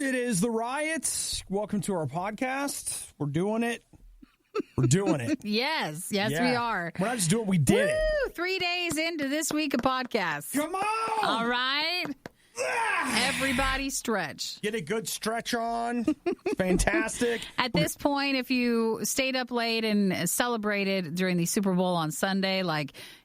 It is the Riot. Welcome to our podcast. We're doing it. We're doing it. Yes, we are. We're not just doing it, we did it. 3 days into this week of podcasts. Come on! All right. Everybody stretch. Get a good stretch on. Fantastic. At this point, if you stayed up late and celebrated during the Super Bowl on Sunday,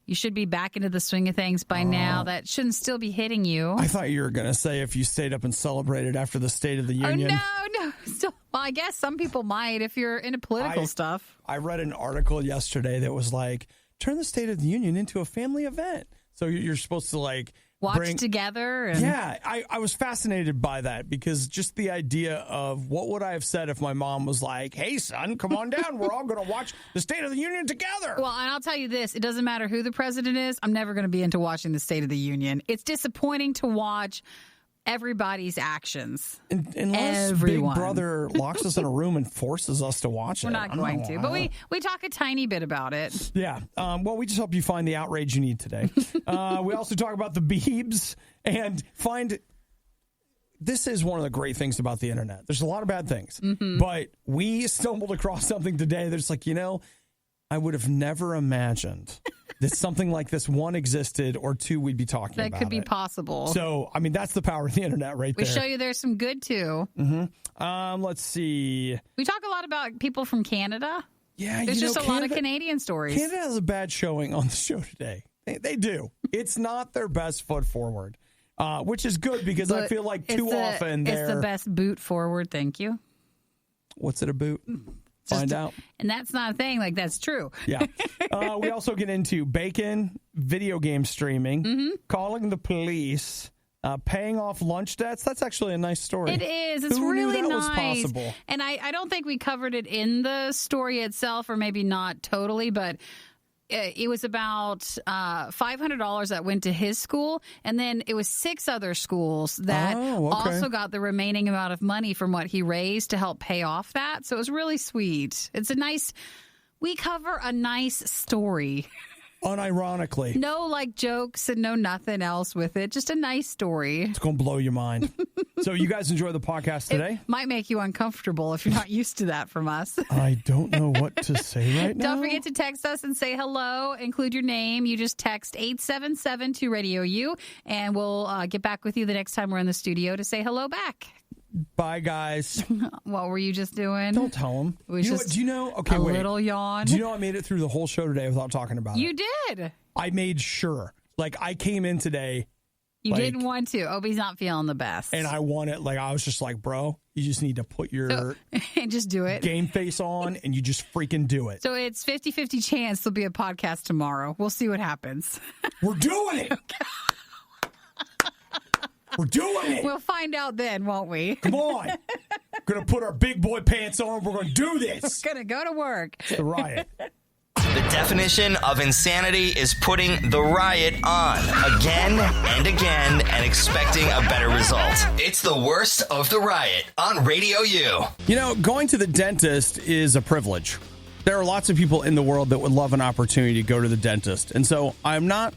you should be back into the swing of things by now. That shouldn't still be hitting you. I thought you were going to say if you stayed up and celebrated after the State of the Union. Oh, no. Still, well, I guess some people might if you're into political stuff. I read an article yesterday that was like, turn the State of the Union into a family event. So you're supposed to watch together. And... Yeah, I was fascinated by that because just the idea of what would I have said if my mom was like, hey, son, come on down. We're all going to watch the State of the Union together. Well, and I'll tell you this. It doesn't matter who the president is. I'm never going to be into watching the State of the Union. It's disappointing to watch everybody's actions. Unless Everyone. Big Brother locks us in a room and forces us to watch it. We're not going to. But we talk a tiny bit about it. Yeah. Well, we just hope you find the outrage you need today. We also talk about the Biebs and find... This is one of the great things about the internet. There's a lot of bad things. Mm-hmm. But we stumbled across something today that's I would have never imagined that something like this, one, existed, or two, we'd be talking about it. That could be possible. So, that's the power of the internet right there. We show you there's some good, too. Mm-hmm. Let's see. We talk a lot about people from Canada. Yeah, there's just a lot of Canadian stories. Canada has a bad showing on the show today. They do. It's not their best foot forward, which is good because I feel like too often they're... It's the best boot forward, thank you. What's it a boot? Find out. And that's not a thing. That's true. Yeah. We also get into bacon, video game streaming, calling the police, paying off lunch debts. That's actually a nice story. It is. It's Who really knew that nice. Was possible? And I don't think we covered it in the story itself, or maybe not totally, but it was about $500 that went to his school, and then it was 6 other schools that also got the remaining amount of money from what he raised to help pay off that. So it was really sweet. It's we cover a nice story. Unironically. No jokes and no nothing else with it. Just a nice story. It's going to blow your mind. So you guys enjoy the podcast today? It might make you uncomfortable if you're not used to that from us. I don't know what to say right now. Don't forget to text us and say hello. Include your name. You just text 877 to RadioU, and we'll get back with you the next time we're in the studio to say hello back. Bye, guys. What were you just doing? Don't tell them. Do you know? Okay, wait. Little yawn. Do you know I made it through the whole show today without talking about it? You did. I made sure. I came in today. You didn't want to. Obie's not feeling the best. And I wanted, I was just bro, you just need to put your and just do it. Game face on, and you just freaking do it. So it's 50-50 chance there'll be a podcast tomorrow. We'll see what happens. We're doing it. We're doing it. We'll find out then, won't we? Come on. We're going to put our big boy pants on. We're going to do this. We're going to go to work. It's the Riot. The definition of insanity is putting the riot on again and again and expecting a better result. It's the worst of the Riot on RadioU. Going to the dentist is a privilege. There are lots of people in the world that would love an opportunity to go to the dentist. And so I'm not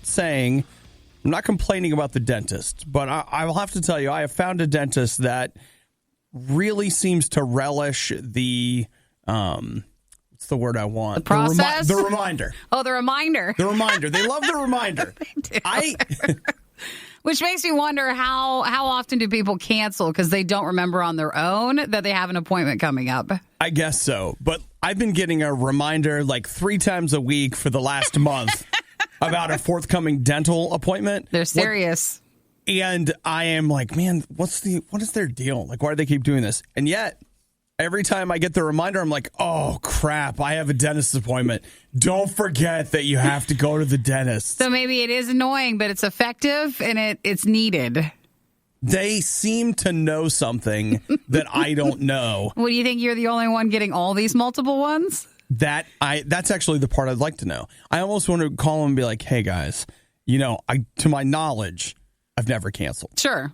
complaining about the dentist, but I will have to tell you, I have found a dentist that really seems to relish the, what's the word I want? The process? The reminder. Oh, the reminder. The reminder. They love the reminder. They do. Which makes me wonder how often do people cancel because they don't remember on their own that they have an appointment coming up? I guess so. But I've been getting a reminder 3 times a week for the last month. About a forthcoming dental appointment. They're serious. And I am man, what is their deal? Why do they keep doing this? And yet, every time I get the reminder, I'm oh, crap, I have a dentist appointment. Don't forget that you have to go to the dentist. So maybe it is annoying, but it's effective and it's needed. They seem to know something that I don't know. What do you think? You're the only one getting all these multiple ones? That's actually the part I'd like to know. I almost want to call them and be like, hey, guys, to my knowledge, I've never canceled. Sure.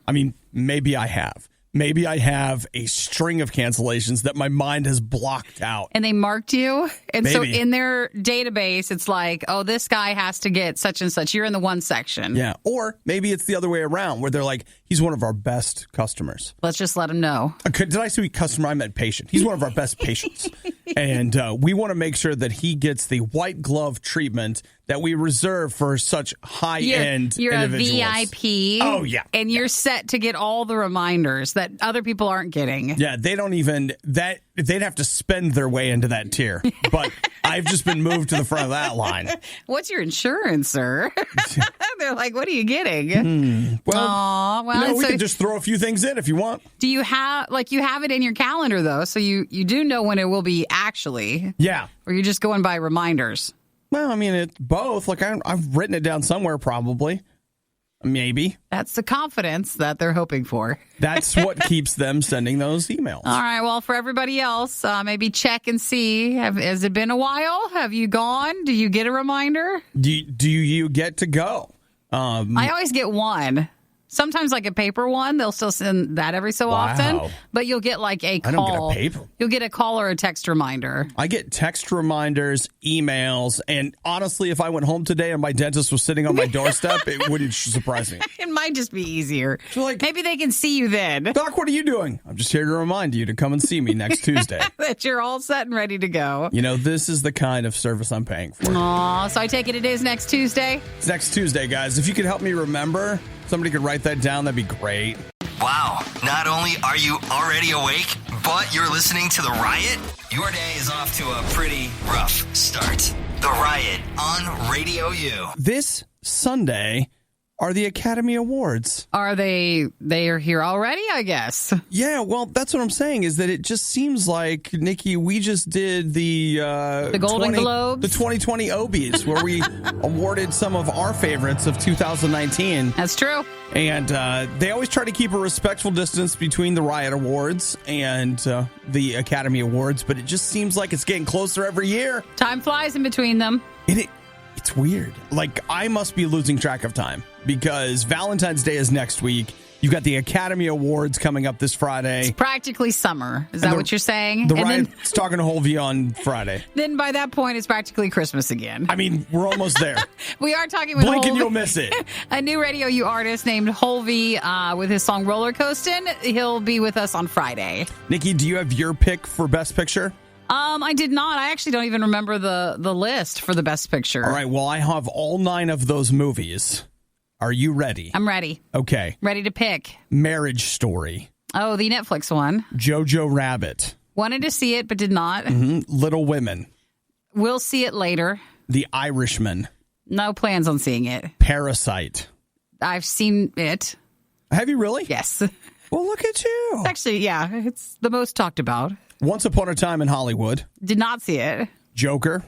Maybe I have. maybe I have a string of cancellations that my mind has blocked out. And they marked you. And Maybe. so in their database, it's like, oh, this guy has to get such and such. You're in the one section. Yeah. Or maybe it's the other way around where they're like, he's one of our best customers. Let's just let him know. Did I say customer? I meant patient. He's one of our best patients. And we want to make sure that he gets the white glove treatment that we reserve for such high-end You're individuals. a VIP. Oh, yeah. And you're set to get all the reminders that other people aren't getting. Yeah, they don't even, they'd have to spend their way into that tier. But I've just been moved to the front of that line. What's your insurance, sir? They're like, what are you getting? Well, Aw, well, we so can just throw a few things in if you want. do you have, you have it in your calendar, though, so you do know when it will be actually, Yeah. or you're just going by reminders? Well, I mean, it's both. Like, I've written it down somewhere, probably. Maybe. That's the confidence that they're hoping for. That's what keeps them sending those emails. All right. Well, for everybody else, maybe check and see. Has it been a while? Have you gone? Do you get a reminder? Do you get to go? I always get one. Sometimes like a paper one. They'll still send that every so often. But you'll get like a call. I don't get a paper. You'll get a call or a text reminder. I get text reminders, emails, and honestly, if I went home today and my dentist was sitting on my doorstep, it wouldn't surprise me. It might just be easier. So like, Maybe they can see you then. Doc, what are you doing? I'm just here to remind you to come and see me next Tuesday. That you're all set and ready to go. You know, this is the kind of service I'm paying for. Aw, so I take it is next Tuesday? It's next Tuesday, guys. If you could help me remember, somebody could write that down, that'd be great. Wow, not only are you already awake, but you're listening to The Riot? Your day is off to a pretty rough start. The Riot on Radio U. This Sunday are the Academy Awards. Are they are here already, I guess? Yeah, well, that's what I'm saying is that it just seems like, Nikki, we just did the Golden Globes? The 2020 Obies, where we awarded some of our favorites of 2019. That's true. And they always try to keep a respectful distance between the Riot Awards and the Academy Awards, but it just seems like it's getting closer every year. Time flies in between them. It's weird. Like, I must be losing track of time because Valentine's Day is next week. You've got the Academy Awards coming up this Friday. It's practically summer. Is that what you're saying? The Riot's talking to Holvey on Friday. Then by that point, it's practically Christmas again. I mean, we're almost there. We are talking with Blink and Holvey, you'll miss it. a new RadioU artist named Holvey with his song Roller Coastin'. He'll be with us on Friday. Nikki, do you have your pick for Best Picture? I did not. I actually don't even remember the list for the Best Picture. All right, well, I have all 9 of those movies. Are you ready? I'm ready. Okay. Ready to pick. Marriage Story. Oh, the Netflix one. Jojo Rabbit. Wanted to see it, but did not. Little Women. We'll see it later. The Irishman. No plans on seeing it. Parasite. I've seen it. Have you really? Yes. Well, look at you. Actually, yeah, it's the most talked about. Once Upon a Time in Hollywood. Did not see it. Joker.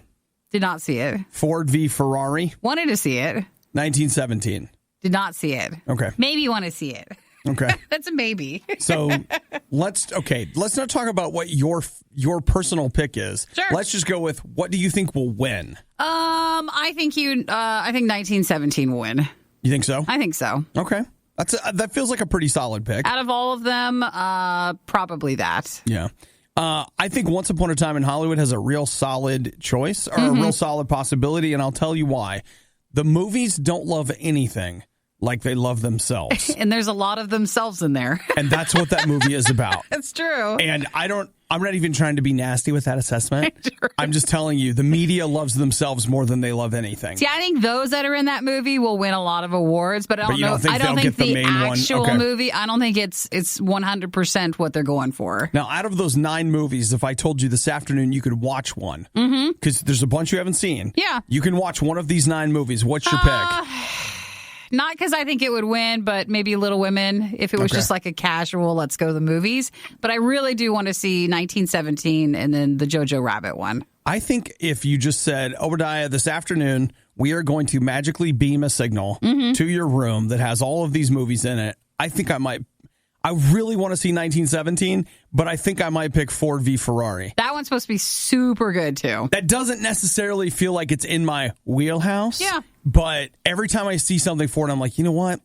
Did not see it. Ford v. Ferrari. Wanted to see it. 1917. Did not see it. Okay. Maybe want to see it. Okay. That's a maybe. So let's not talk about what your personal pick is. Sure. Let's just go with what do you think will win? I think 1917 will win. You think so? I think so. Okay. That feels like a pretty solid pick. Out of all of them, probably that. Yeah. I think Once Upon a Time in Hollywood has a real solid choice or a real solid possibility, and I'll tell you why. The movies don't love anything like they love themselves. And there's a lot of themselves in there. And that's what that movie is about. That's true. And I'm not even trying to be nasty with that assessment. Sure. I'm just telling you, the media loves themselves more than they love anything. See, I think those that are in that movie will win a lot of awards, but I don't think the actual movie, I don't think it's 100% what they're going for. Now, out of those 9 movies, if I told you this afternoon you could watch one, because there's a bunch you haven't seen. Yeah. You can watch one of these 9 movies. What's your pick? Not because I think it would win, but maybe Little Women, if it was just like a casual, let's go to the movies. But I really do want to see 1917 and then the Jojo Rabbit one. I think if you just said, Obadiah, this afternoon, we are going to magically beam a signal to your room that has all of these movies in it, I think I really want to see 1917, but I think I might pick Ford v. Ferrari. That one's supposed to be super good, too. That doesn't necessarily feel like it's in my wheelhouse. Yeah. But every time I see something for it, I'm like, you know what?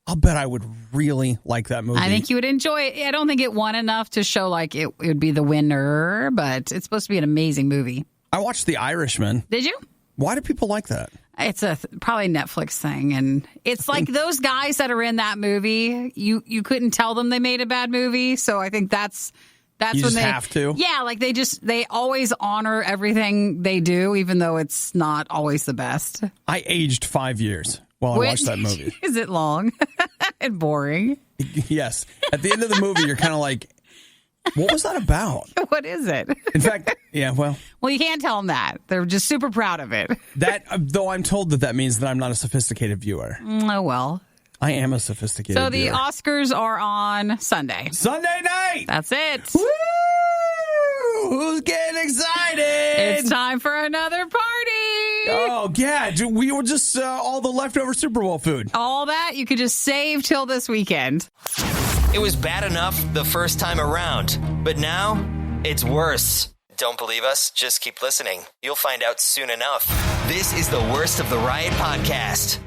I'll bet I would really like that movie. I think you would enjoy it. I don't think it won enough to show like it would be the winner, but it's supposed to be an amazing movie. I watched The Irishman. Did you? Why do people like that? It's probably a Netflix thing, and it's like those guys that are in that movie. You couldn't tell them they made a bad movie, so I think that's you when just they have to. Yeah, like they always honor everything they do, even though it's not always the best. I aged 5 years while I watched that movie. Is it long and boring? Yes. At the end of the movie, you're kind of like, what was that about? What is it? In fact, yeah, well, you can't tell them that. They're just super proud of it. that though I'm told that means that I'm not a sophisticated viewer. Oh, well. I am a sophisticated So the viewer. Oscars are on Sunday. Sunday night! That's it. Woo! Who's getting excited? It's time for another party. Oh, yeah. We were just all the leftover Super Bowl food. All that you could just save till this weekend. It was bad enough the first time around, but now it's worse. Don't believe us? Just keep listening. You'll find out soon enough. This is the Worst of the Riot podcast.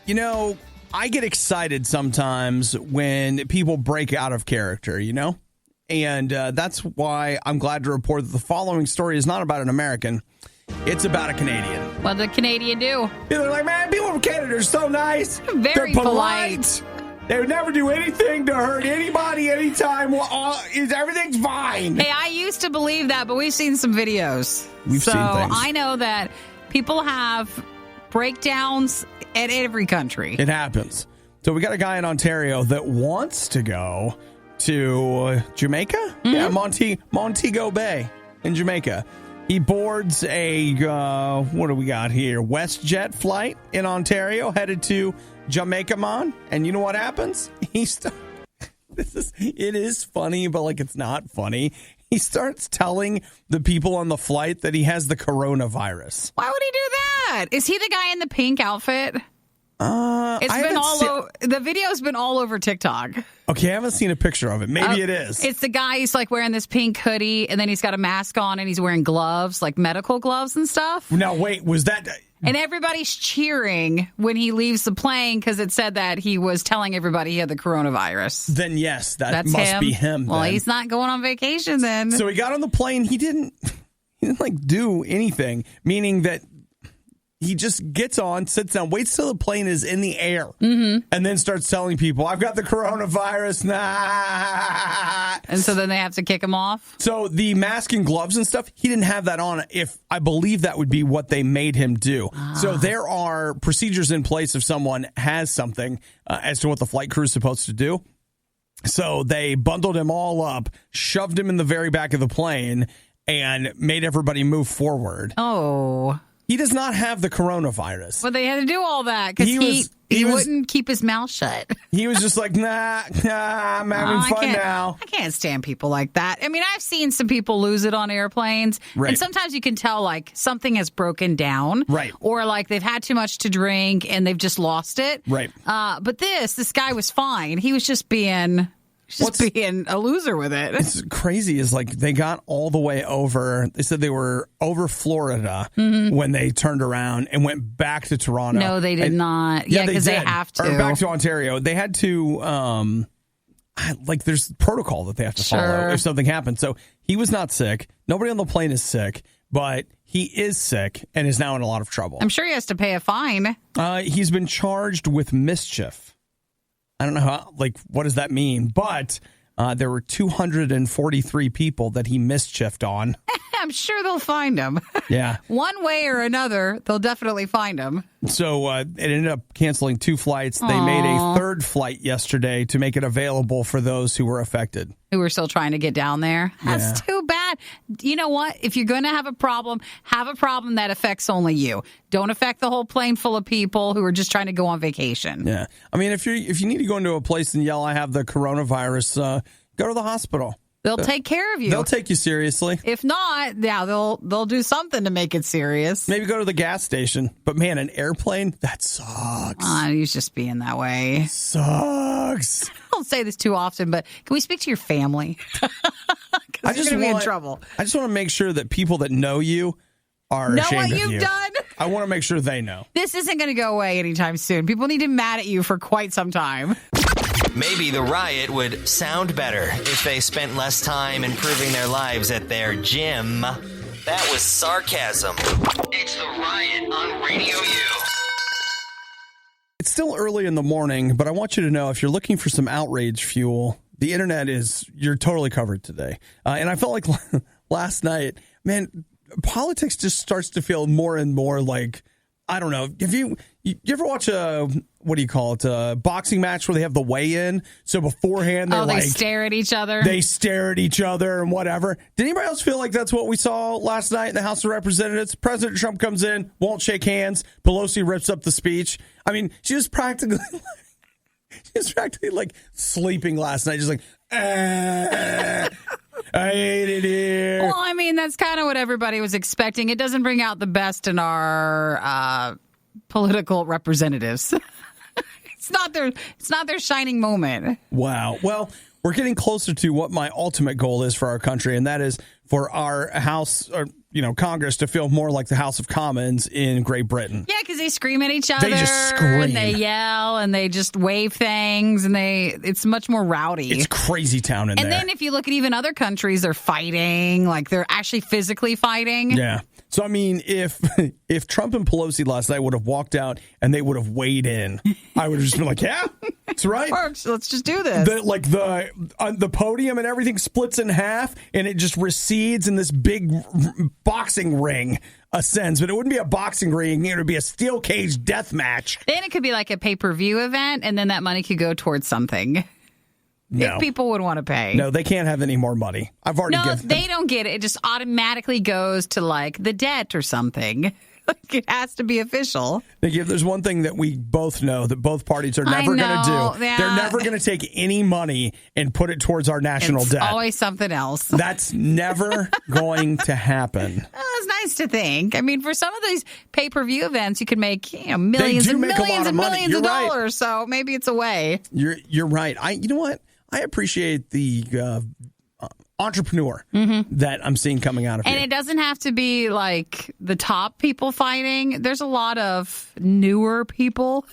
You know, I get excited sometimes when people break out of character, you know? And that's why I'm glad to report that the following story is not about an American. It's about a Canadian. What did the Canadian do? They're like, man, people from Canada are so nice. Very They're polite. They would never do anything to hurt anybody anytime. Everything's fine. Hey, I used to believe that, but we've seen some videos. We've seen things. I know that people have breakdowns at every country. It happens. So we got a guy in Ontario that wants to go to Jamaica? Mm-hmm. Yeah, Montego Bay in Jamaica. He boards a, what do we got here? WestJet flight in Ontario, headed to Jamaica, and you know what happens? It is funny, but like it's not funny. He starts telling the people on the flight that he has the coronavirus. Why would he do that? Is he the guy in the pink outfit? It's been over. The video's been all over TikTok. Okay, I haven't seen a picture of it. Maybe it is. It's the guy. He's like wearing this pink hoodie, and then he's got a mask on, and he's wearing gloves, like medical gloves and stuff. Now, wait, was that? And everybody's cheering when he leaves the plane because it said that he was telling everybody he had the coronavirus. Then yes, that's must be him. Well, then. he's not going on vacation then. So he got on the plane. He didn't like do anything, meaning that he just gets on, sits down, waits till the plane is in the air, and then starts telling people, I've got the coronavirus. Nah. And so then they have to kick him off? So the mask and gloves and stuff, he didn't have that on. I believe that would be what they made him do. So there are procedures in place if someone has something as to what the flight crew is supposed to do. So they bundled him all up, shoved him in the very back of the plane, and made everybody move forward. Oh. He does not have the coronavirus. Well, they had to do all that because he wouldn't keep his mouth shut. He was just like, nah, I'm having fun now. I can't stand people like that. I mean, I've seen some people lose it on airplanes. Right. And sometimes you can tell, like, something has broken down. Right. Or, like, they've had too much to drink and they've just lost it. Right. But this guy was fine. He was just being a loser with it. It's crazy is like they got all the way over. They said they were over Florida when they turned around and went back to Toronto. No, they did not. Yeah, because they have to. Or back to Ontario. They had to, there's protocol that they have to follow if something happens. So he was not sick. Nobody on the plane is sick, but he is sick and is now in a lot of trouble. I'm sure he has to pay a fine. He's been charged with mischief. I don't know what does that mean? But there were 243 people that he mischiefed on. I'm sure they'll find him. Yeah. One way or another, they'll definitely find him. So it ended up canceling 2 flights. They made a 3rd flight yesterday to make it available for those who were affected. Who were still trying to get down there. That's too bad. You know what? If you're going to have a problem that affects only you. Don't affect the whole plane full of people who are just trying to go on vacation. Yeah. I mean, if you need to go into a place and yell, I have the coronavirus, go to the hospital. They'll take care of you. They'll take you seriously. If not, yeah, they'll do something to make it serious. Maybe go to the gas station. But man, an airplane, that sucks. He's just being that way. Sucks. I don't say this too often, but can we speak to your family? Because you're going to be in trouble. I just want to make sure that people that know you are know ashamed what of you've you. done. I want to make sure they know. This isn't going to go away anytime soon. People need to be mad at you for quite some time. Maybe the riot would sound better if they spent less time improving their lives at their gym. That was sarcasm. It's the riot on Radio U. It's still early in the morning, but I want you to know if you're looking for some outrage fuel, the internet you're totally covered today. And I felt like last night, man, politics just starts to feel more and more like, I don't know. Have you ever watch a boxing match where they have the weigh-in? So beforehand, they stare at each other. They stare at each other and whatever. Did anybody else feel like that's what we saw last night in the House of Representatives? President Trump comes in, won't shake hands. Pelosi rips up the speech. I mean, she was practically like sleeping last night, just like, I hate it here. Well, I mean, that's kind of what everybody was expecting. It doesn't bring out the best in our political representatives. It's not their shining moment. Wow. Well, we're getting closer to what my ultimate goal is for our country, and that is for our House, or Congress, to feel more like the House of Commons in Great Britain. Yeah, because they scream at each other. They just scream. And they yell, and they just wave things, and it's much more rowdy. It's crazy town in there. And then if you look at even other countries, they're fighting, like they're actually physically fighting. Yeah. So, I mean, if Trump and Pelosi last night would have walked out and they would have weighed in, I would have just been like, yeah, that's right. Works. Let's just do this. The podium and everything splits in half and it just recedes and this big boxing ring ascends. But it wouldn't be a boxing ring. It would be a steel cage death match. Then it could be like a pay-per-view event, and then that money could go towards something. No. If people would want to pay. No, they can't have any more money. I've already given them. No, they don't get it. It just automatically goes to like the debt or something. Like it has to be official. Nikki, if there's one thing that we both know that both parties are never going to do, they're never going to take any money and put it towards our national debt. It's always something else. That's never going to happen. It's nice to think. I mean, for some of these pay-per-view events, you could make millions and millions and millions of dollars. So maybe it's a way. You're right. You know what? I appreciate the entrepreneur that I'm seeing coming out of here. And it doesn't have to be like the top people fighting. There's a lot of newer people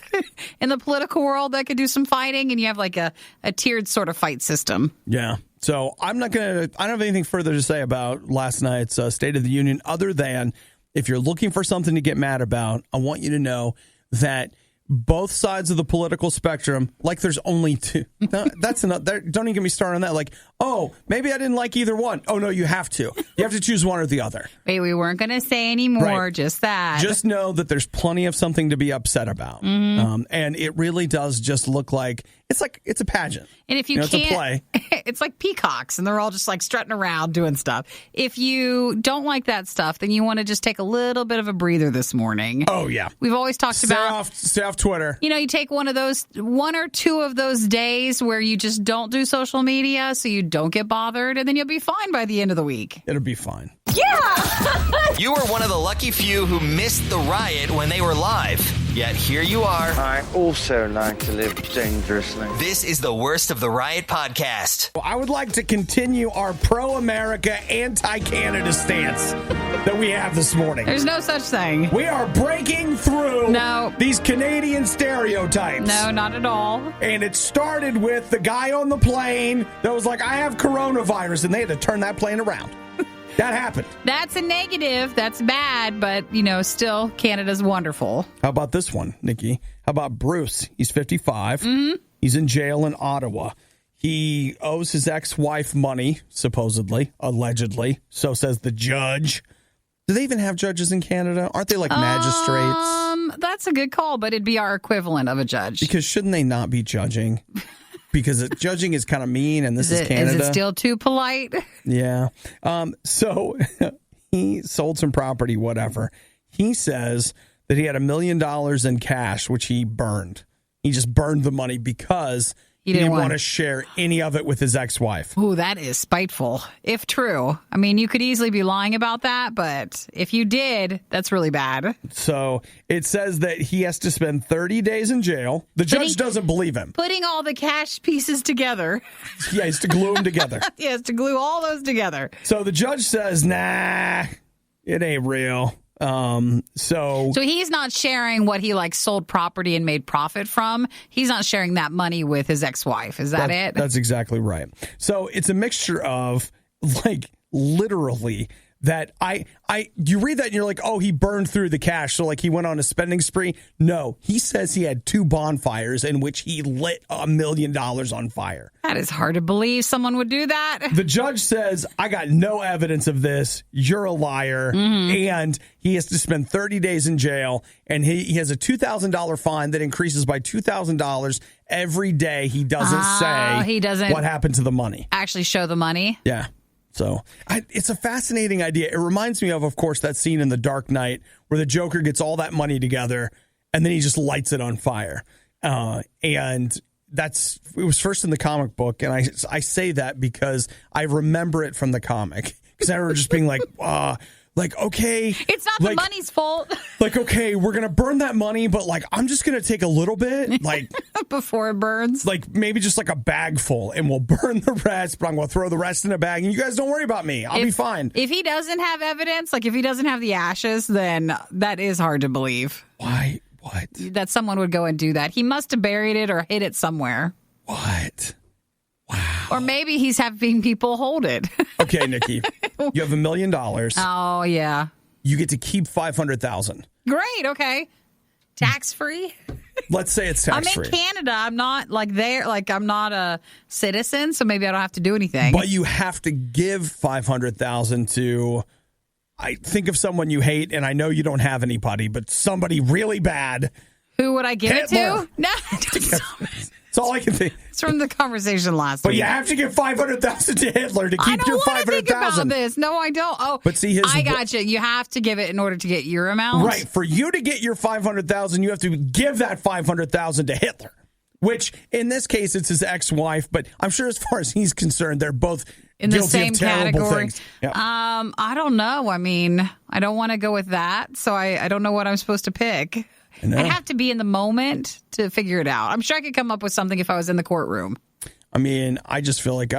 in the political world that could do some fighting, and you have like a tiered sort of fight system. Yeah. So I don't have anything further to say about last night's State of the Union other than if you're looking for something to get mad about, I want you to know that both sides of the political spectrum, like there's only two. That's enough. Don't even get me started on that. Like, oh, maybe I didn't like either one. Oh, no, you have to. You have to choose one or the other. Wait, we weren't going to say any more, right. Just that. Just know that there's plenty of something to be upset about. And it really does just look like it's a pageant. And if you can't, it's a play. It's like peacocks, and they're all just like strutting around doing stuff. If you don't like that stuff, then you want to just take a little bit of a breather this morning. Oh, yeah. We've always talked about... Stay off Twitter. You take one or two of those days where you just don't do social media so you don't get bothered, and then you'll be fine by the end of the week. It'll be fine. Yeah! You were one of the lucky few who missed the riot when they were live. Yet here you are. I also like to live dangerously. This is the Worst of the Riot podcast. Well, I would like to continue our pro-America, anti-Canada stance that we have this morning. There's no such thing. We are breaking through these Canadian stereotypes. No, not at all. And it started with the guy on the plane that was like, I have coronavirus, and they had to turn that plane around. That happened. That's a negative. That's bad. But, still, Canada's wonderful. How about this one, Nikki? How about Bruce? He's 55. He's in jail in Ottawa. He owes his ex-wife money, supposedly, allegedly. So says the judge. Do they even have judges in Canada? Aren't they like magistrates? That's a good call, but it'd be our equivalent of a judge. Because shouldn't they not be judging? Because judging is kind of mean, and this is Canada. Is it still too polite? Yeah. So he sold some property, whatever. He says that he had $1 million in cash, which he burned. He just burned the money because he didn't want to share any of it with his ex-wife. Ooh, that is spiteful, if true. I mean, you could easily be lying about that, but if you did, that's really bad. So it says that he has to spend 30 days in jail. The judge doesn't believe him. Putting all the cash pieces together. Yeah, he has to glue them together. He has to glue all those together. So the judge says, nah, it ain't real. So he's not sharing what he sold property and made profit from. He's not sharing that money with his ex-wife. Is that it? That's exactly right. So it's a mixture of literally that you read that and you're like, oh, he burned through the cash. So he went on a spending spree. No, he says he had 2 bonfires in which he lit $1 million on fire. That is hard to believe someone would do that. The judge says, I got no evidence of this. You're a liar. And he has to spend 30 days in jail. And he has a $2,000 fine that increases by $2,000 every day. He doesn't say what happened to the money. Actually show the money. Yeah. So it's a fascinating idea. It reminds me of course, that scene in The Dark Knight where the Joker gets all that money together and then he just lights it on fire. And it was first in the comic book. And I say that because I remember it from the comic. Because I remember just being okay. It's not the money's fault. Okay, we're going to burn that money, but I'm just going to take a little bit. Before it burns. Maybe just a bag full and we'll burn the rest, but I'm going to throw the rest in a bag and you guys don't worry about me. I'll be fine. If he doesn't have evidence, if he doesn't have the ashes, then that is hard to believe. Why? What? That someone would go and do that. He must have buried it or hid it somewhere. What? Wow. Or maybe he's having people hold it. Okay, Nikki, you have $1 million. Oh, yeah. You get to keep $500,000. Great. Okay. Tax free. Let's say it's tax free. I'm in Canada. I'm not there. I'm not a citizen, so maybe I don't have to do anything. But you have to give $500,000 to. I think of someone you hate, and I know you don't have anybody, but somebody really bad. Who would I give Hitler. it to? No. That's all I can think. It's from the conversation last week. But you have to give $500,000 to Hitler to keep your $500,000. I don't want to think about this. No, I don't. Oh, but see, I got you. You have to give it in order to get your amount. Right. For you to get your $500,000, you have to give that $500,000 to Hitler. Which, in this case, it's his ex-wife. But I'm sure, as far as he's concerned, they're both in the guilty same of terrible category. Things. Yep. I don't know. I mean, I don't want to go with that, so I don't know what I'm supposed to pick. I'd have to be in the moment to figure it out. I'm sure I could come up with something if I was in the courtroom. I mean, I just feel like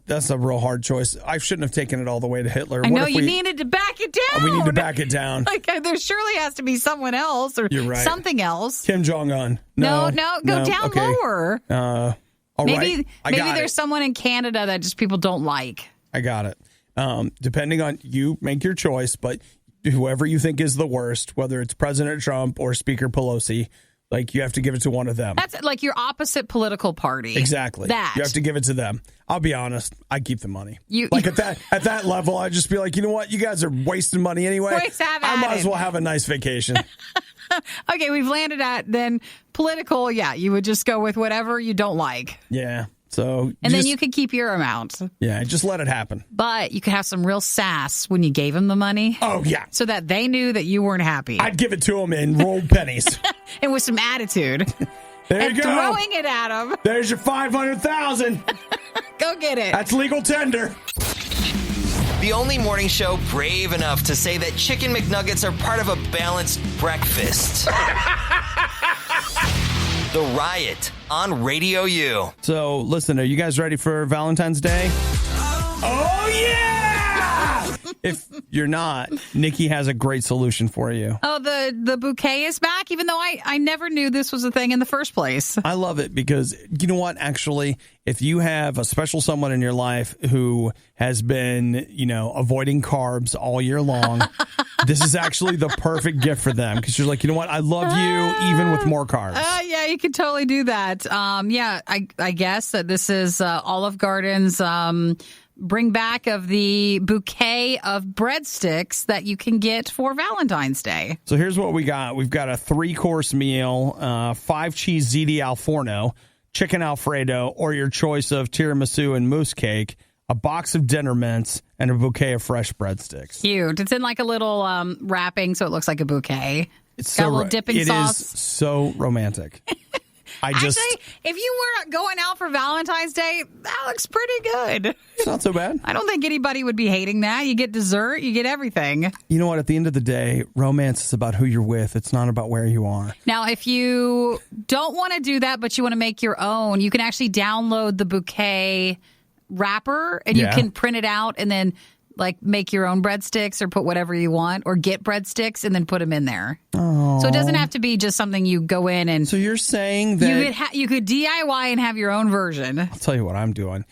that's a real hard choice. I shouldn't have taken it all the way to Hitler. I know you needed to back it down. We need to back it down. There surely has to be someone else or something else. Kim Jong-un. No, go down lower. Maybe there's someone in Canada that just people don't like. I got it. Depending on you, make your choice, but whoever you think is the worst, whether it's President Trump or Speaker Pelosi, you have to give it to one of them. That's your opposite political party. Exactly. That. You have to give it to them. I'll be honest, I'd keep the money. At that level, I'd just be like, you know what? You guys are wasting money anyway. I might as well have a nice vacation. Okay, we've landed at then political. Yeah, you would just go with whatever you don't like. Yeah. So then you could keep your amount. Yeah, just let it happen. But you could have some real sass when you gave him the money. Oh, yeah. So that they knew that you weren't happy. I'd give it to him in rolled pennies. And with some attitude. There you go. Throwing it at him. There's your $500,000. Go get it. That's legal tender. The only morning show brave enough to say that Chicken McNuggets are part of a balanced breakfast. The Riot on RadioU. So, listen, are you guys ready for Valentine's Day? Oh, yeah! If you're not, Nikki has a great solution for you. Oh, the bouquet is back, even though I never knew this was a thing in the first place. I love it because, you know what, actually, if you have a special someone in your life who has been, avoiding carbs all year long, this is actually the perfect gift for them because you're like, you know what, I love you even with more carbs. Yeah, you could totally do that. I guess that this is Olive Garden's bring back of the bouquet of breadsticks that you can get for Valentine's Day. So here's what we got. We've got a 3-course meal, 5-cheese ziti al forno, chicken Alfredo, or your choice of tiramisu and mousse cake, a box of dinner mints, and a bouquet of fresh breadsticks. Cute. It's in a little wrapping, so it looks like a bouquet. It's got a little dipping sauce. It is so romantic. Actually, if you were going out for Valentine's Day, that looks pretty good. It's not so bad. I don't think anybody would be hating that. You get dessert, you get everything. You know what? At the end of the day, romance is about who you're with. It's not about where you are. Now, if you don't want to do that, but you want to make your own, you can actually download the bouquet wrapper and you can print it out and then like make your own breadsticks or put whatever you want, or get breadsticks and then put them in there. Oh. So it doesn't have to be just something you go in and. So you're saying that you could DIY and have your own version. I'll tell you what I'm doing.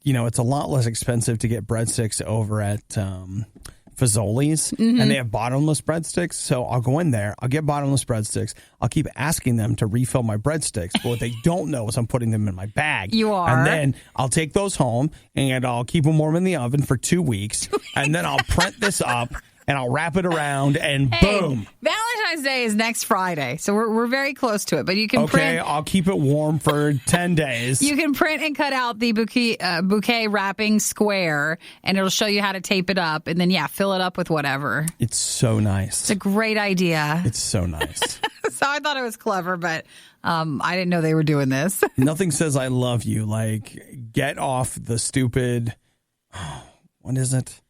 It's a lot less expensive to get breadsticks over at Fazoli's, and they have bottomless breadsticks. So I'll go in there, I'll get bottomless breadsticks. I'll keep asking them to refill my breadsticks, but what they don't know is I'm putting them in my bag. You are. And then I'll take those home, and I'll keep them warm in the oven for 2 weeks, and then I'll print this up, and I'll wrap it around, and boom. Valentine's Day is next Friday, so we're very close to it. But you can print. Okay, I'll keep it warm for 10 days. You can print and cut out the bouquet wrapping square, and it'll show you how to tape it up, and then, fill it up with whatever. It's so nice. It's a great idea. It's so nice. So I thought it was clever, but I didn't know they were doing this. Nothing says I love you like get off the stupid, what is it?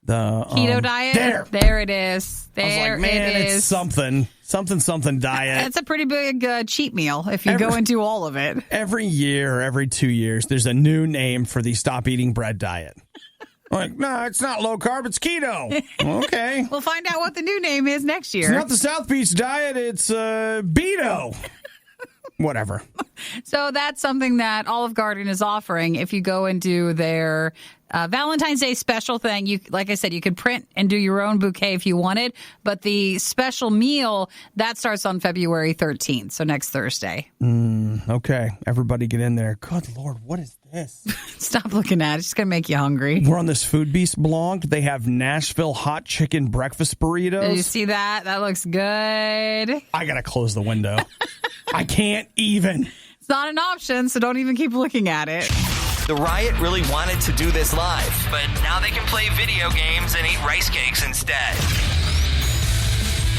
The keto diet. There it is. There it's something diet. It's a pretty big cheat meal if you go into all of it. Every year, every 2 years, there's a new name for the stop eating bread diet. Like, no, it's not low carb, it's keto. Okay. We'll find out what the new name is next year. It's not the South Beach diet, it's Beto. Whatever. So that's something that Olive Garden is offering. If you go and do their Valentine's Day special thing, like I said, you could print and do your own bouquet if you wanted. But the special meal, that starts on February 13th, so next Thursday. Okay. Everybody get in there. Good Lord, what is this? Stop looking at it. It's just going to make you hungry. We're on this Food Beast blog. They have Nashville hot chicken breakfast burritos. Did you see that? That looks good. I got to close the window. I can't even. It's not an option, so don't even keep looking at it. The Riot really wanted to do this live, but now they can play video games and eat rice cakes instead.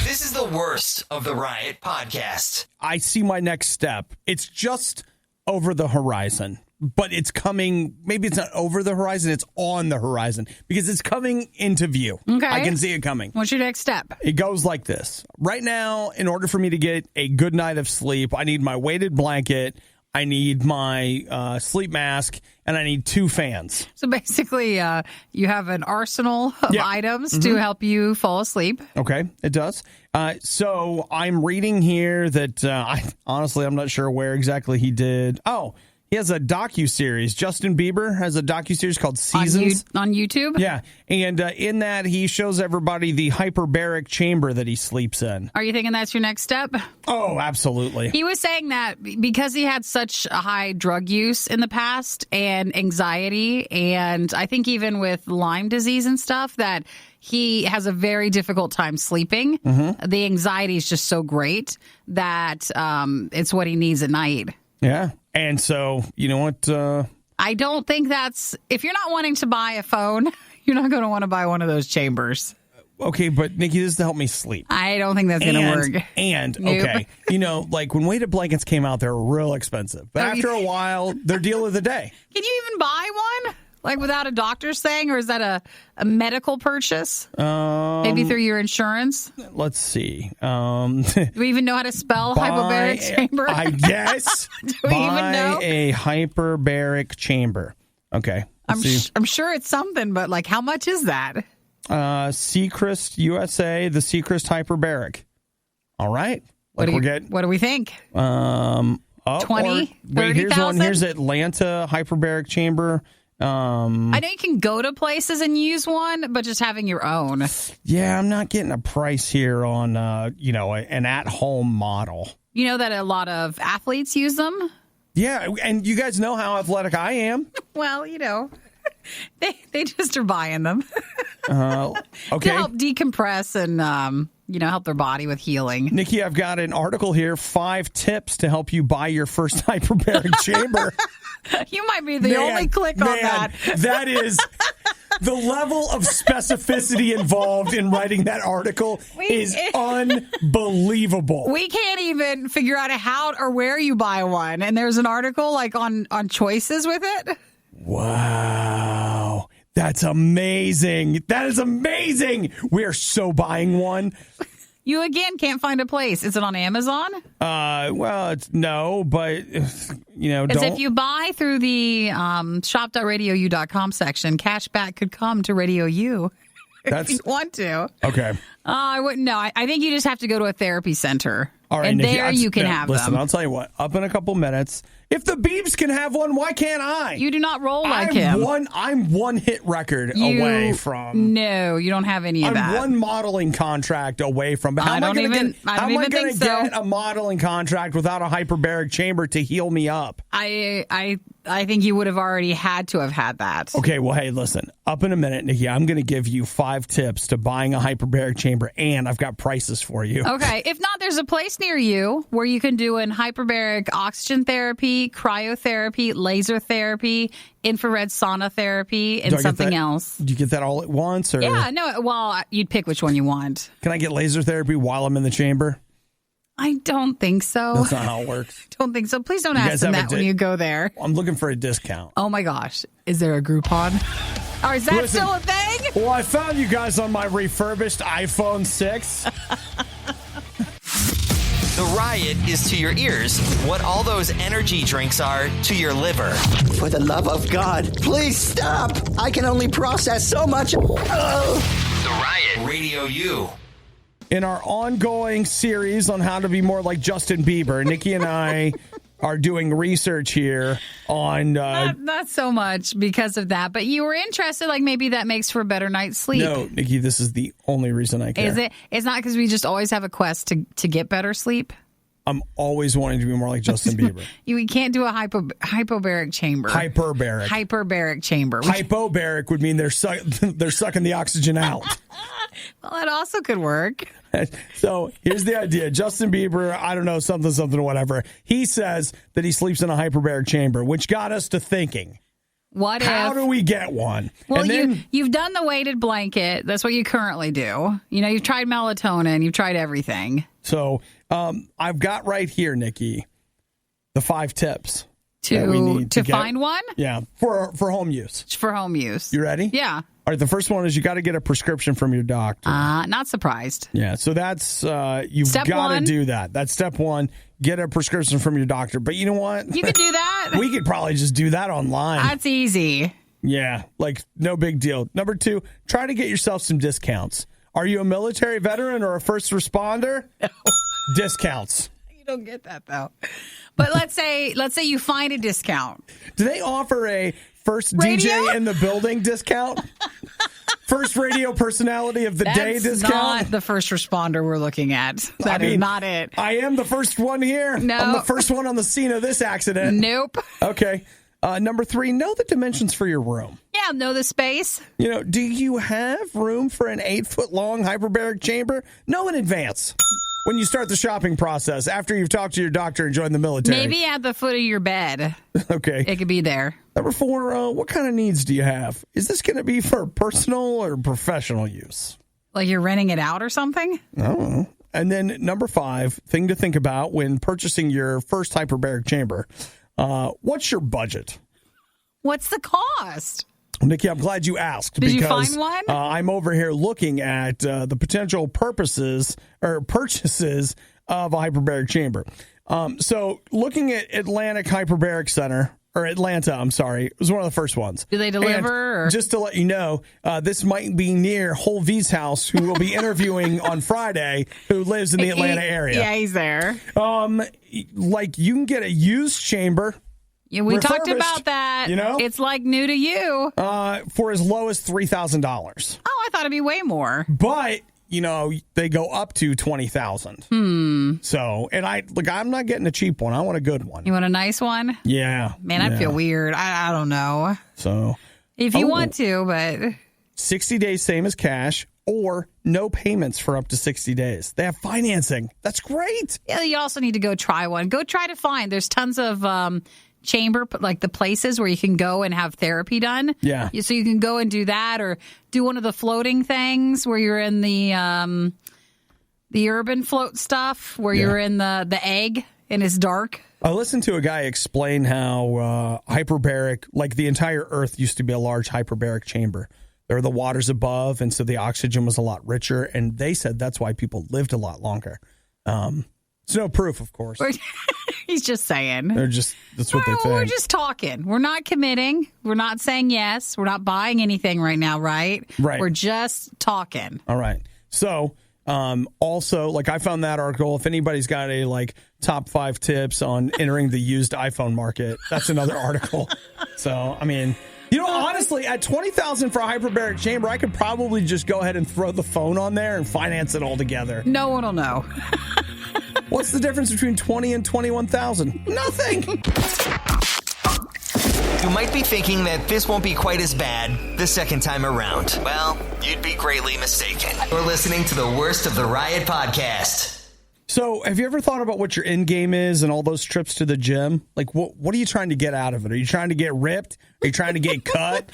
This is the worst of the Riot podcast. I see my next step. It's just over the horizon, but it's coming. Maybe it's not over the horizon. It's on the horizon because it's coming into view. Okay. I can see it coming. What's your next step? It goes like this. Right now, in order for me to get a good night of sleep, I need my weighted blanket, I need my sleep mask, and I need 2 fans. So basically, you have an arsenal of items to help you fall asleep. Okay, it does. So I'm reading here that I'm not sure where exactly he did. Oh, he has a docuseries. Justin Bieber has a docuseries called Seasons. On YouTube? Yeah, and in that he shows everybody the hyperbaric chamber that he sleeps in. Are you thinking that's your next step? Oh, absolutely. He was saying that because he had such a high drug use in the past and anxiety, and I think even with Lyme disease and stuff, that he has a very difficult time sleeping. Mm-hmm. The anxiety is just so great that it's what he needs at night. Yeah. And so, you know what? I don't think if you're not wanting to buy a phone, you're not going to want to buy one of those chambers. Okay, but Nikki, this is to help me sleep. I don't think that's going to work. Okay, like when weighted blankets came out, they were real expensive. But after a while, they're deal of the day. Can you even buy one? Like without a doctor's thing, or is that a medical purchase? Maybe through your insurance? Let's see. Do we even know how to spell hyperbaric chamber? I guess. Do we even know? A hyperbaric chamber. Okay. I'm sure it's something, but like how much is that? Seacrest USA, the Seacrest hyperbaric. All right. What do we think? 20, 30,000? Here's one. Here's Atlanta hyperbaric chamber. I know you can go to places and use one, but just having your own. Yeah, I'm not getting a price here on, an at-home model. You know that a lot of athletes use them? Yeah, and you guys know how athletic I am. Well, they just are buying them. Okay. To help decompress and, help their body with healing. Nikki, I've got an article here, 5 tips to help you buy your first hyperbaric chamber. You might be the only click on that. That is the level of specificity involved in writing that article is unbelievable. We can't even figure out how or where you buy one. And there's an article like on choices with it. Wow. That's amazing. That is amazing. We're so buying one. You, again, can't find a place. Is it on Amazon? Well, no, but, Because if you buy through the shop.radiou.com section, cash back could come to Radio U if you want to. Okay. I wouldn't know. I think you just have to go to a therapy center. All right, and Nikki, there you can have listen, them. I'll tell you what. Up in a couple minutes, if the Beebs can have one, why can't I? You do not roll like him. I'm one hit record away from. No, you don't have any of that. I'm one modeling contract away from. How am I going to get a modeling contract without a hyperbaric chamber to heal me up? I think you would have already had to have had that. Okay, well, hey, listen. Up in a minute, Nikki, I'm going to give you 5 tips to buying a hyperbaric chamber, and I've got prices for you. Okay. If not, there's a place near you where you can do an hyperbaric oxygen therapy, cryotherapy, laser therapy, infrared sauna therapy, and something else. Do you get that all at once? Or? Yeah, no. Well, you'd pick which one you want. Can I get laser therapy while I'm in the chamber? I don't think so. That's not how it works. Don't think so. Please don't ask them that when you go there. I'm looking for a discount. Oh, my gosh. Is there a Groupon? Or is that still a thing? Well, I found you guys on my refurbished iPhone 6. The Riot is to your ears what all those energy drinks are to your liver. For the love of God, please stop. I can only process so much. The Riot, Radio U. In our ongoing series on how to be more like Justin Bieber, Nikki and I are doing research here on... Not so much because of that, but you were interested, like maybe that makes for a better night's sleep. No, Nikki, this is the only reason I care. Is it? It's not because we just always have a quest to get better sleep? I'm always wanting to be more like Justin Bieber. We can't do a hypobaric chamber. Hyperbaric chamber. Hypobaric would mean they're sucking the oxygen out. Well, that also could work. So here's the idea. Justin Bieber, I don't know, something, whatever. He says that he sleeps in a hyperbaric chamber, which got us to thinking. How do we get one? Well, you've done the weighted blanket. That's what you currently do. You've tried melatonin. You've tried everything. So I've got right here, Nikki, the 5 tips that we need to find one. Yeah, for home use. For home use. You ready? Yeah. All right. The first one is you got to get a prescription from your doctor. Not surprised. Yeah. So that's you've got to do that. That's step 1. Get a prescription from your doctor. But you know what? You could do that. We could probably just do that online. That's easy. Yeah. Like no big deal. Number 2, try to get yourself some discounts. Are you a military veteran or a first responder? No. Discounts. You don't get that though. But let's say you find a discount. Do they offer a first radio? DJ in the building discount? First radio personality of the day discount? That's not the first responder we're looking at. That is not it. I am the first one here. No. I'm the first one on the scene of this accident. Nope. Okay. Number 3, know the dimensions for your room. Yeah, know the space. Do you have room for an 8-foot-long hyperbaric chamber? Know in advance. When you start the shopping process, after you've talked to your doctor and joined the military. Maybe at the foot of your bed. Okay. It could be there. Number 4, what kind of needs do you have? Is this going to be for personal or professional use? Like you're renting it out or something? I don't know. And then number 5, thing to think about when purchasing your first hyperbaric chamber. What's your budget? What's the cost? Nikki, I'm glad you asked. Did you find one? I'm over here looking at the potential purchases of a hyperbaric chamber. So looking at Atlanta, I'm sorry, it was one of the first ones. Do they deliver? Just to let you know, this might be near Whole V's house, who will be interviewing on Friday, who lives in the Atlanta area. Yeah, he's there. Like you can get a used chamber. Yeah, we talked about that. It's like new to you. For as low as $3,000. Oh, I thought it'd be way more. But they go up to $20,000. So, and I'm not getting a cheap one. I want a good one. You want a nice one? Yeah. Man, I'd feel weird. I don't know. So, if you want to, but 60 days, same as cash, or no payments for up to 60 days. They have financing. That's great. Yeah, you also need to go try one. Go try to find. There's tons of chamber, like the places where you can go and have therapy done. Yeah. So you can go and do that, or do one of the floating things where you're in the urban float stuff, where you're in the egg and it's dark. I listened to a guy explain how hyperbaric, like the entire Earth used to be a large hyperbaric chamber. There were the waters above, and so the oxygen was a lot richer, and they said that's why people lived a lot longer. It's no proof, of course. He's just saying. That's what they think. We're just talking. We're not committing. We're not saying yes. We're not buying anything right now, right? Right. We're just talking. All right. So, also, like, I found that article. If anybody's got a, like, top 5 tips on entering the used iPhone market, that's another article. So, I mean, honestly, at $20,000 for a hyperbaric chamber, I could probably just go ahead and throw the phone on there and finance it all together. No one will know. What's the difference between 20 and 21,000? Nothing. You might be thinking that this won't be quite as bad the second time around. Well, you'd be greatly mistaken. You're listening to the worst of the Riot podcast. So, have you ever thought about what your end game is and all those trips to the gym? Like, what are you trying to get out of it? Are you trying to get ripped? Are you trying to get cut?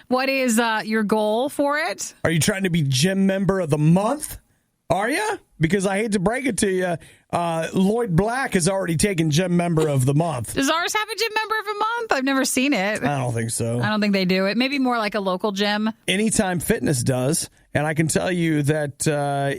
What is your goal for it? Are you trying to be gym member of the month? Are you? Because I hate to break it to you, Lloyd Black has already taken gym member of the month. Does ours have a gym member of a month? I've never seen it. I don't think so. I don't think they do it. Maybe more like a local gym. Anytime Fitness does. And I can tell you that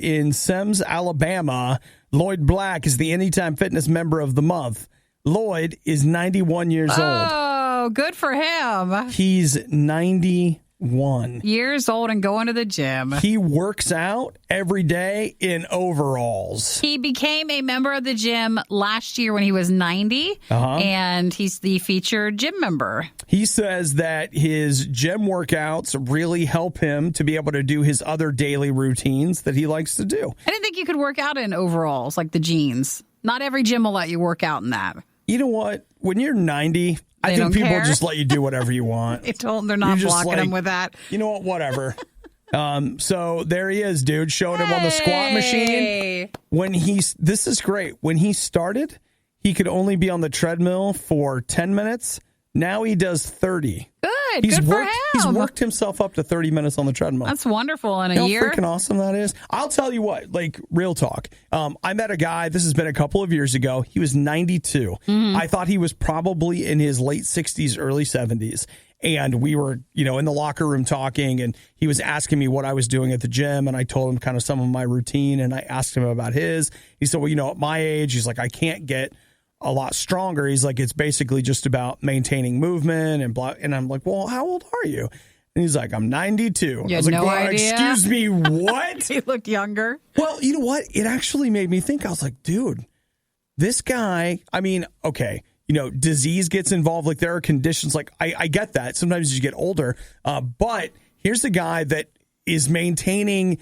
in Semmes, Alabama, Lloyd Black is the Anytime Fitness member of the month. Lloyd is 91 years old. Oh, good for him. He's 91 years old and going to the gym. He works out every day in overalls. He became a member of the gym last year when he was 90, and he's the featured gym member. He says that his gym workouts really help him to be able to do his other daily routines that he likes to do. I didn't think you could work out in overalls, like the jeans. Not every gym will let you work out in that. You know what? When you're 90... I think people just let you do whatever you want. They're not blocking him with that. You know what? Whatever. So there he is, dude, showing him on the squat machine. This is great. When he started, he could only be on the treadmill for 10 minutes. Now he does 30. Good for him. He's worked himself up to 30 minutes on the treadmill. That's wonderful in a year. How freaking awesome that is. I'll tell you what, like, real talk. I met a guy, this has been a couple of years ago. He was 92. Mm-hmm. I thought he was probably in his late 60s, early 70s. And we were, in the locker room talking, and he was asking me what I was doing at the gym, and I told him kind of some of my routine, and I asked him about his. He said, well, at my age, he's like, I can't get a lot stronger. He's like, it's basically just about maintaining movement and blah. And I'm like, well, how old are you? And he's like, I'm 92. You had no idea? Excuse me, what? He looked younger. Well, you know what? It actually made me think. I was like, dude, this guy, I mean, okay, disease gets involved. Like, there are conditions. Like, I get that. Sometimes you get older. But here's a guy that is maintaining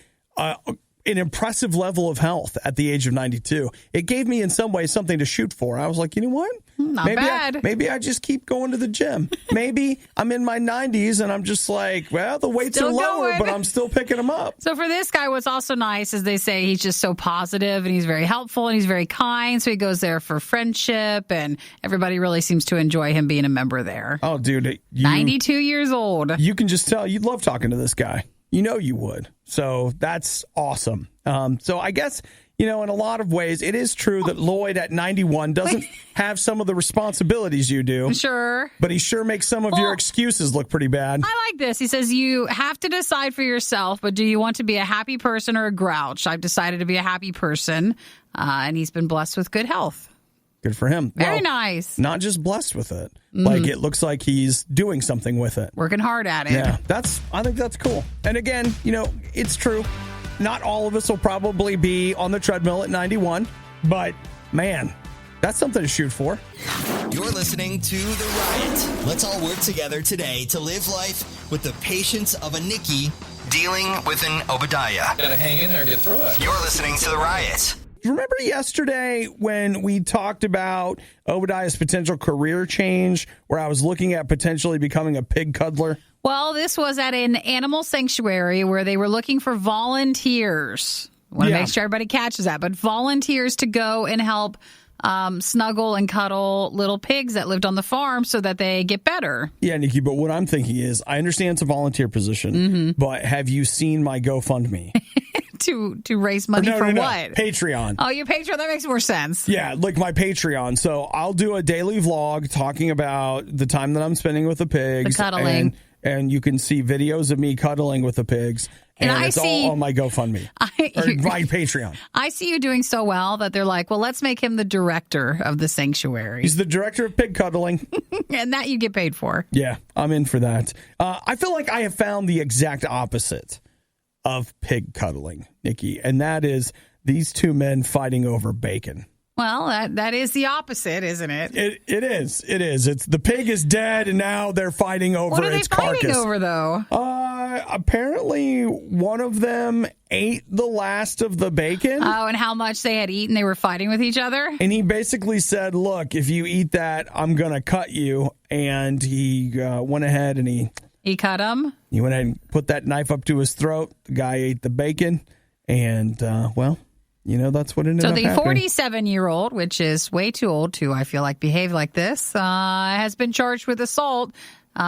an impressive level of health at the age of 92. It gave me in some ways something to shoot for. I was like, you know what? Not bad. Maybe I just keep going to the gym. Maybe I'm in my 90s and I'm just like, well, the weights are lower, but I'm still picking them up. So for this guy, what's also nice is they say he's just so positive and he's very helpful and he's very kind. So he goes there for friendship, and everybody really seems to enjoy him being a member there. Oh, dude. 92 years old. You can just tell you'd love talking to this guy. You would. So that's awesome. So I guess, in a lot of ways, it is true that Lloyd at 91 doesn't have some of the responsibilities you do. Sure. But he sure makes some of your excuses look pretty bad. I like this. He says, you have to decide for yourself, but do you want to be a happy person or a grouch? I've decided to be a happy person, and he's been blessed with good health. Good for him. Very nice. Not just blessed with it. Like, it looks like he's doing something with it. Working hard at it. Yeah, I think that's cool. And again, it's true. Not all of us will probably be on the treadmill at 91, but man, that's something to shoot for. You're listening to The Riot. Let's all work together today to live life with the patience of a Nikki dealing with an Obadiah. Gotta hang in there and get through it. You're listening to The Riot. Remember yesterday when we talked about Obadiah's potential career change, where I was looking at potentially becoming a pig cuddler? Well, this was at an animal sanctuary where they were looking for volunteers. I want to make sure everybody catches that. But volunteers to go and help snuggle and cuddle little pigs that lived on the farm so that they get better. Yeah, Nikki, but what I'm thinking is, I understand it's a volunteer position, but have you seen my GoFundMe? to raise money for what? Patreon. Oh, your Patreon? That makes more sense. Yeah, like my Patreon. So I'll do a daily vlog talking about the time that I'm spending with the pigs. The cuddling. and you can see videos of me cuddling with the pigs. And it's all on my GoFundMe or my Patreon. I see you doing so well that they're like, well, let's make him the director of the sanctuary. He's the director of pig cuddling. And that you get paid for. Yeah, I'm in for that. I feel like I have found the exact opposite of pig cuddling, Nikki, and that is these two men fighting over bacon. Well, that is the opposite, isn't it? It is. It's the pig is dead, and now they're fighting over its carcass. What are they fighting over, though? Apparently, one of them ate the last of the bacon. Oh, and how much they had eaten, they were fighting with each other? And he basically said, look, if you eat that, I'm going to cut you. And he went ahead and he cut him? He went ahead and put that knife up to his throat. The guy ate the bacon, and, well... that's what ended up happening. So the 47-year-old, which is way too old to, I feel like, behave like this, has been charged with assault.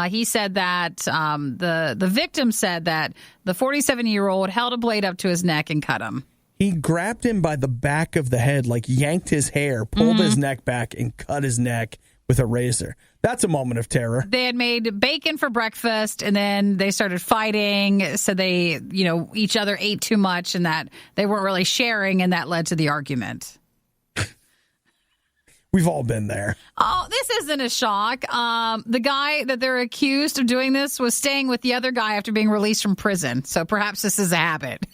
He said that the victim said that the 47-year-old held a blade up to his neck and cut him. He grabbed him by the back of the head, like yanked his hair, pulled his neck back, and cut his neck with a razor. That's a moment of terror. They had made bacon for breakfast, and then they started fighting. So they, each other ate too much, and that they weren't really sharing, and that led to the argument. We've all been there. Oh, this isn't a shock. The guy that they're accused of doing this was staying with the other guy after being released from prison. So perhaps this is a habit.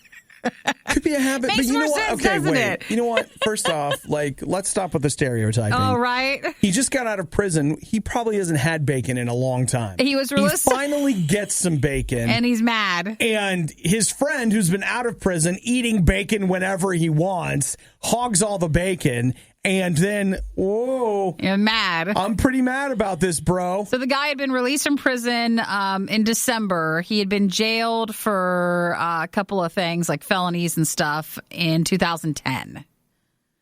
Could be a habit, Makes but you know more what? sense, Okay, doesn't wait. it? You know what? First off, let's stop with the stereotyping. Oh, right. He just got out of prison. He probably hasn't had bacon in a long time. He was released. He finally gets some bacon. And he's mad. And his friend, who's been out of prison, eating bacon whenever he wants, hogs all the bacon. And then, whoa. You're mad. I'm pretty mad about this, bro. So the guy had been released from prison in December. He had been jailed for a couple of things like felonies and stuff in 2010.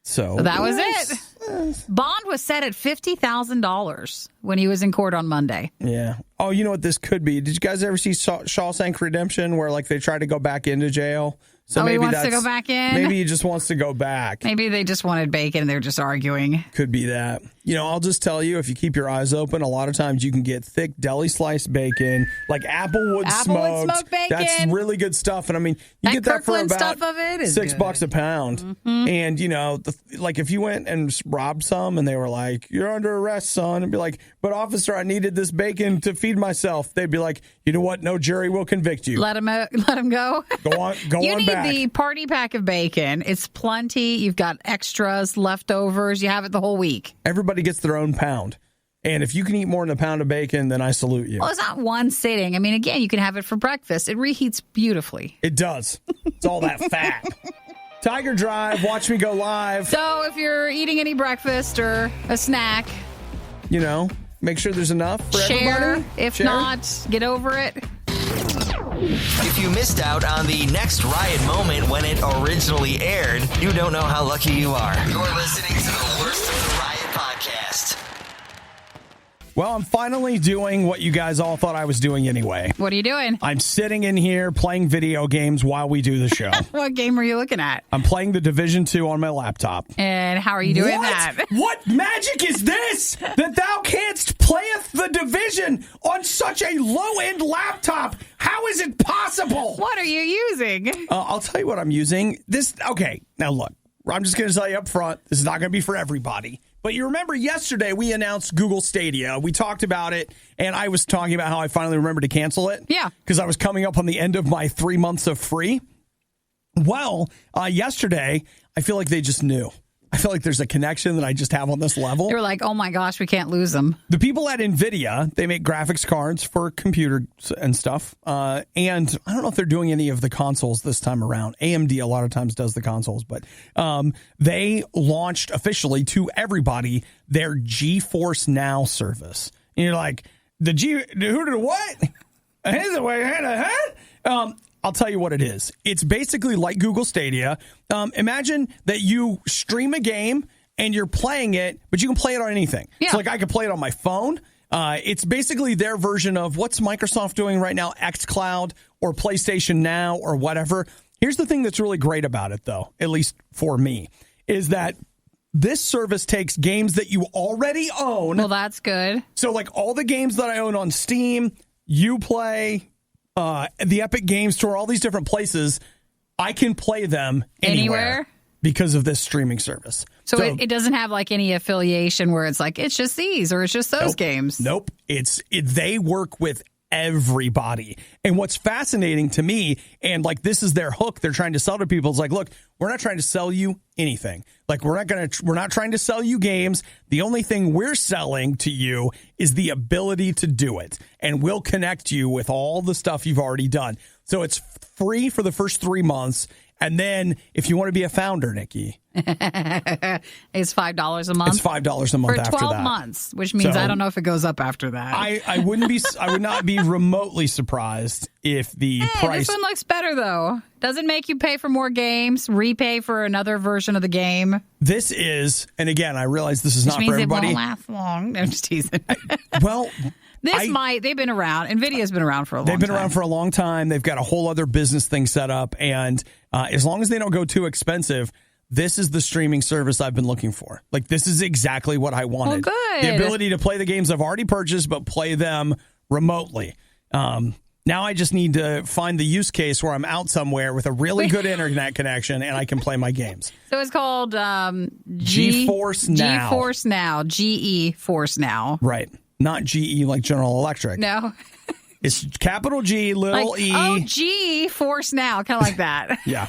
So that was it. Bond was set at $50,000 when he was in court on Monday. Yeah. Oh, you know what this could be? Did you guys ever see Shawshank Redemption where they try to go back into jail? So maybe he wants to go back in? Maybe he just wants to go back. Maybe they just wanted bacon and they're just arguing. Could be that. I'll just tell you, if you keep your eyes open, a lot of times you can get thick deli sliced bacon, like Applewood smoked bacon. That's really good stuff. And you get that for about stuff of it is $6 a pound. Mm-hmm. And, if you went and robbed some and they were like, you're under arrest, son, and be like, but officer, I needed this bacon to feed myself. They'd be like, you know what? No jury will convict you. Let him go. Go on You need back. The party pack of bacon. It's plenty. You've got extras, leftovers. You have it the whole week. Everybody gets their own pound. And if you can eat more than a pound of bacon, then I salute you. Well, it's not one sitting. Again, you can have it for breakfast. It reheats beautifully. It does. It's all that fat. Tiger Drive, watch me go live. So if you're eating any breakfast or a snack, make sure there's enough for everybody. If not, get over it. If you missed out on the next Riot moment when it originally aired, you don't know how lucky you are. You're listening to the worst of the Riot podcast. Well, I'm finally doing what you guys all thought I was doing anyway. What are you doing? I'm sitting in here playing video games while we do the show. What game are you looking at? I'm playing the Division 2 on my laptop. And how are you doing that? What magic is this that thou canst playeth the Division on such a low-end laptop? How is it possible? What are you using? I'll tell you what I'm using. Okay, now look. I'm just going to tell you up front, this is not going to be for everybody. But you remember yesterday we announced Google Stadia. We talked about it, and I was talking about how I finally remembered to cancel it. Yeah. Because I was coming up on the end of my 3 months of free. Well, yesterday, I feel like they just knew. I feel like there's a connection that I just have on this level. They were like, oh my gosh, we can't lose them. The people at NVIDIA, they make graphics cards for computers and stuff. And I don't know if they're doing any of the consoles this time around. AMD a lot of times does the consoles, but they launched officially to everybody their GeForce Now service. And you're like, who did what? I'll tell you what it is. It's basically like Google Stadia. Imagine that you stream a game and you're playing it, but you can play it on anything. Yeah. So I could play it on my phone. It's basically their version of what's Microsoft doing right now, xCloud or PlayStation Now or whatever. Here's the thing that's really great about it, though, at least for me, is that this service takes games that you already own. Well, that's good. So all the games that I own on Steam, you play the Epic Games Store, all these different places, I can play them anywhere because of this streaming service. So it doesn't have like any affiliation where it's like, it's just these or it's just those games. Nope. They work with everybody. And what's fascinating to me, and like this is their hook they're trying to sell to people, is like, look, we're not trying to sell you anything. Like we're not trying to sell you games. The only thing we're selling to you is the ability to do it. And we'll connect you with all the stuff you've already done. So it's free for the first 3 months. And then if you want to be a founder, Nikki, it's $5 a month. It's $5 a month for after 12 that. months, which means I don't know if it goes up after that. I would not be remotely surprised if the price. This one looks better though. Doesn't make you pay for more games, repay for another version of the game. This is, and again, I realize this is not for everybody. It won't last long. No, I'm just teasing. Well. They've been around. NVIDIA's been around for a long time. They've been around for a long time. They've got a whole other business thing set up. And as long as they don't go too expensive, this is the streaming service I've been looking for. Like, this is exactly what I wanted. Well, good. The ability to play the games I've already purchased, but play them remotely. Now I just need to find the use case where I'm out somewhere with a really good internet connection and I can play my games. So it's called GeForce Now. GeForce Now. GeForce Now. Right. Not GE like General Electric. No. It's capital G, little E. Oh, GeForce Now. Kind of like that. Yeah.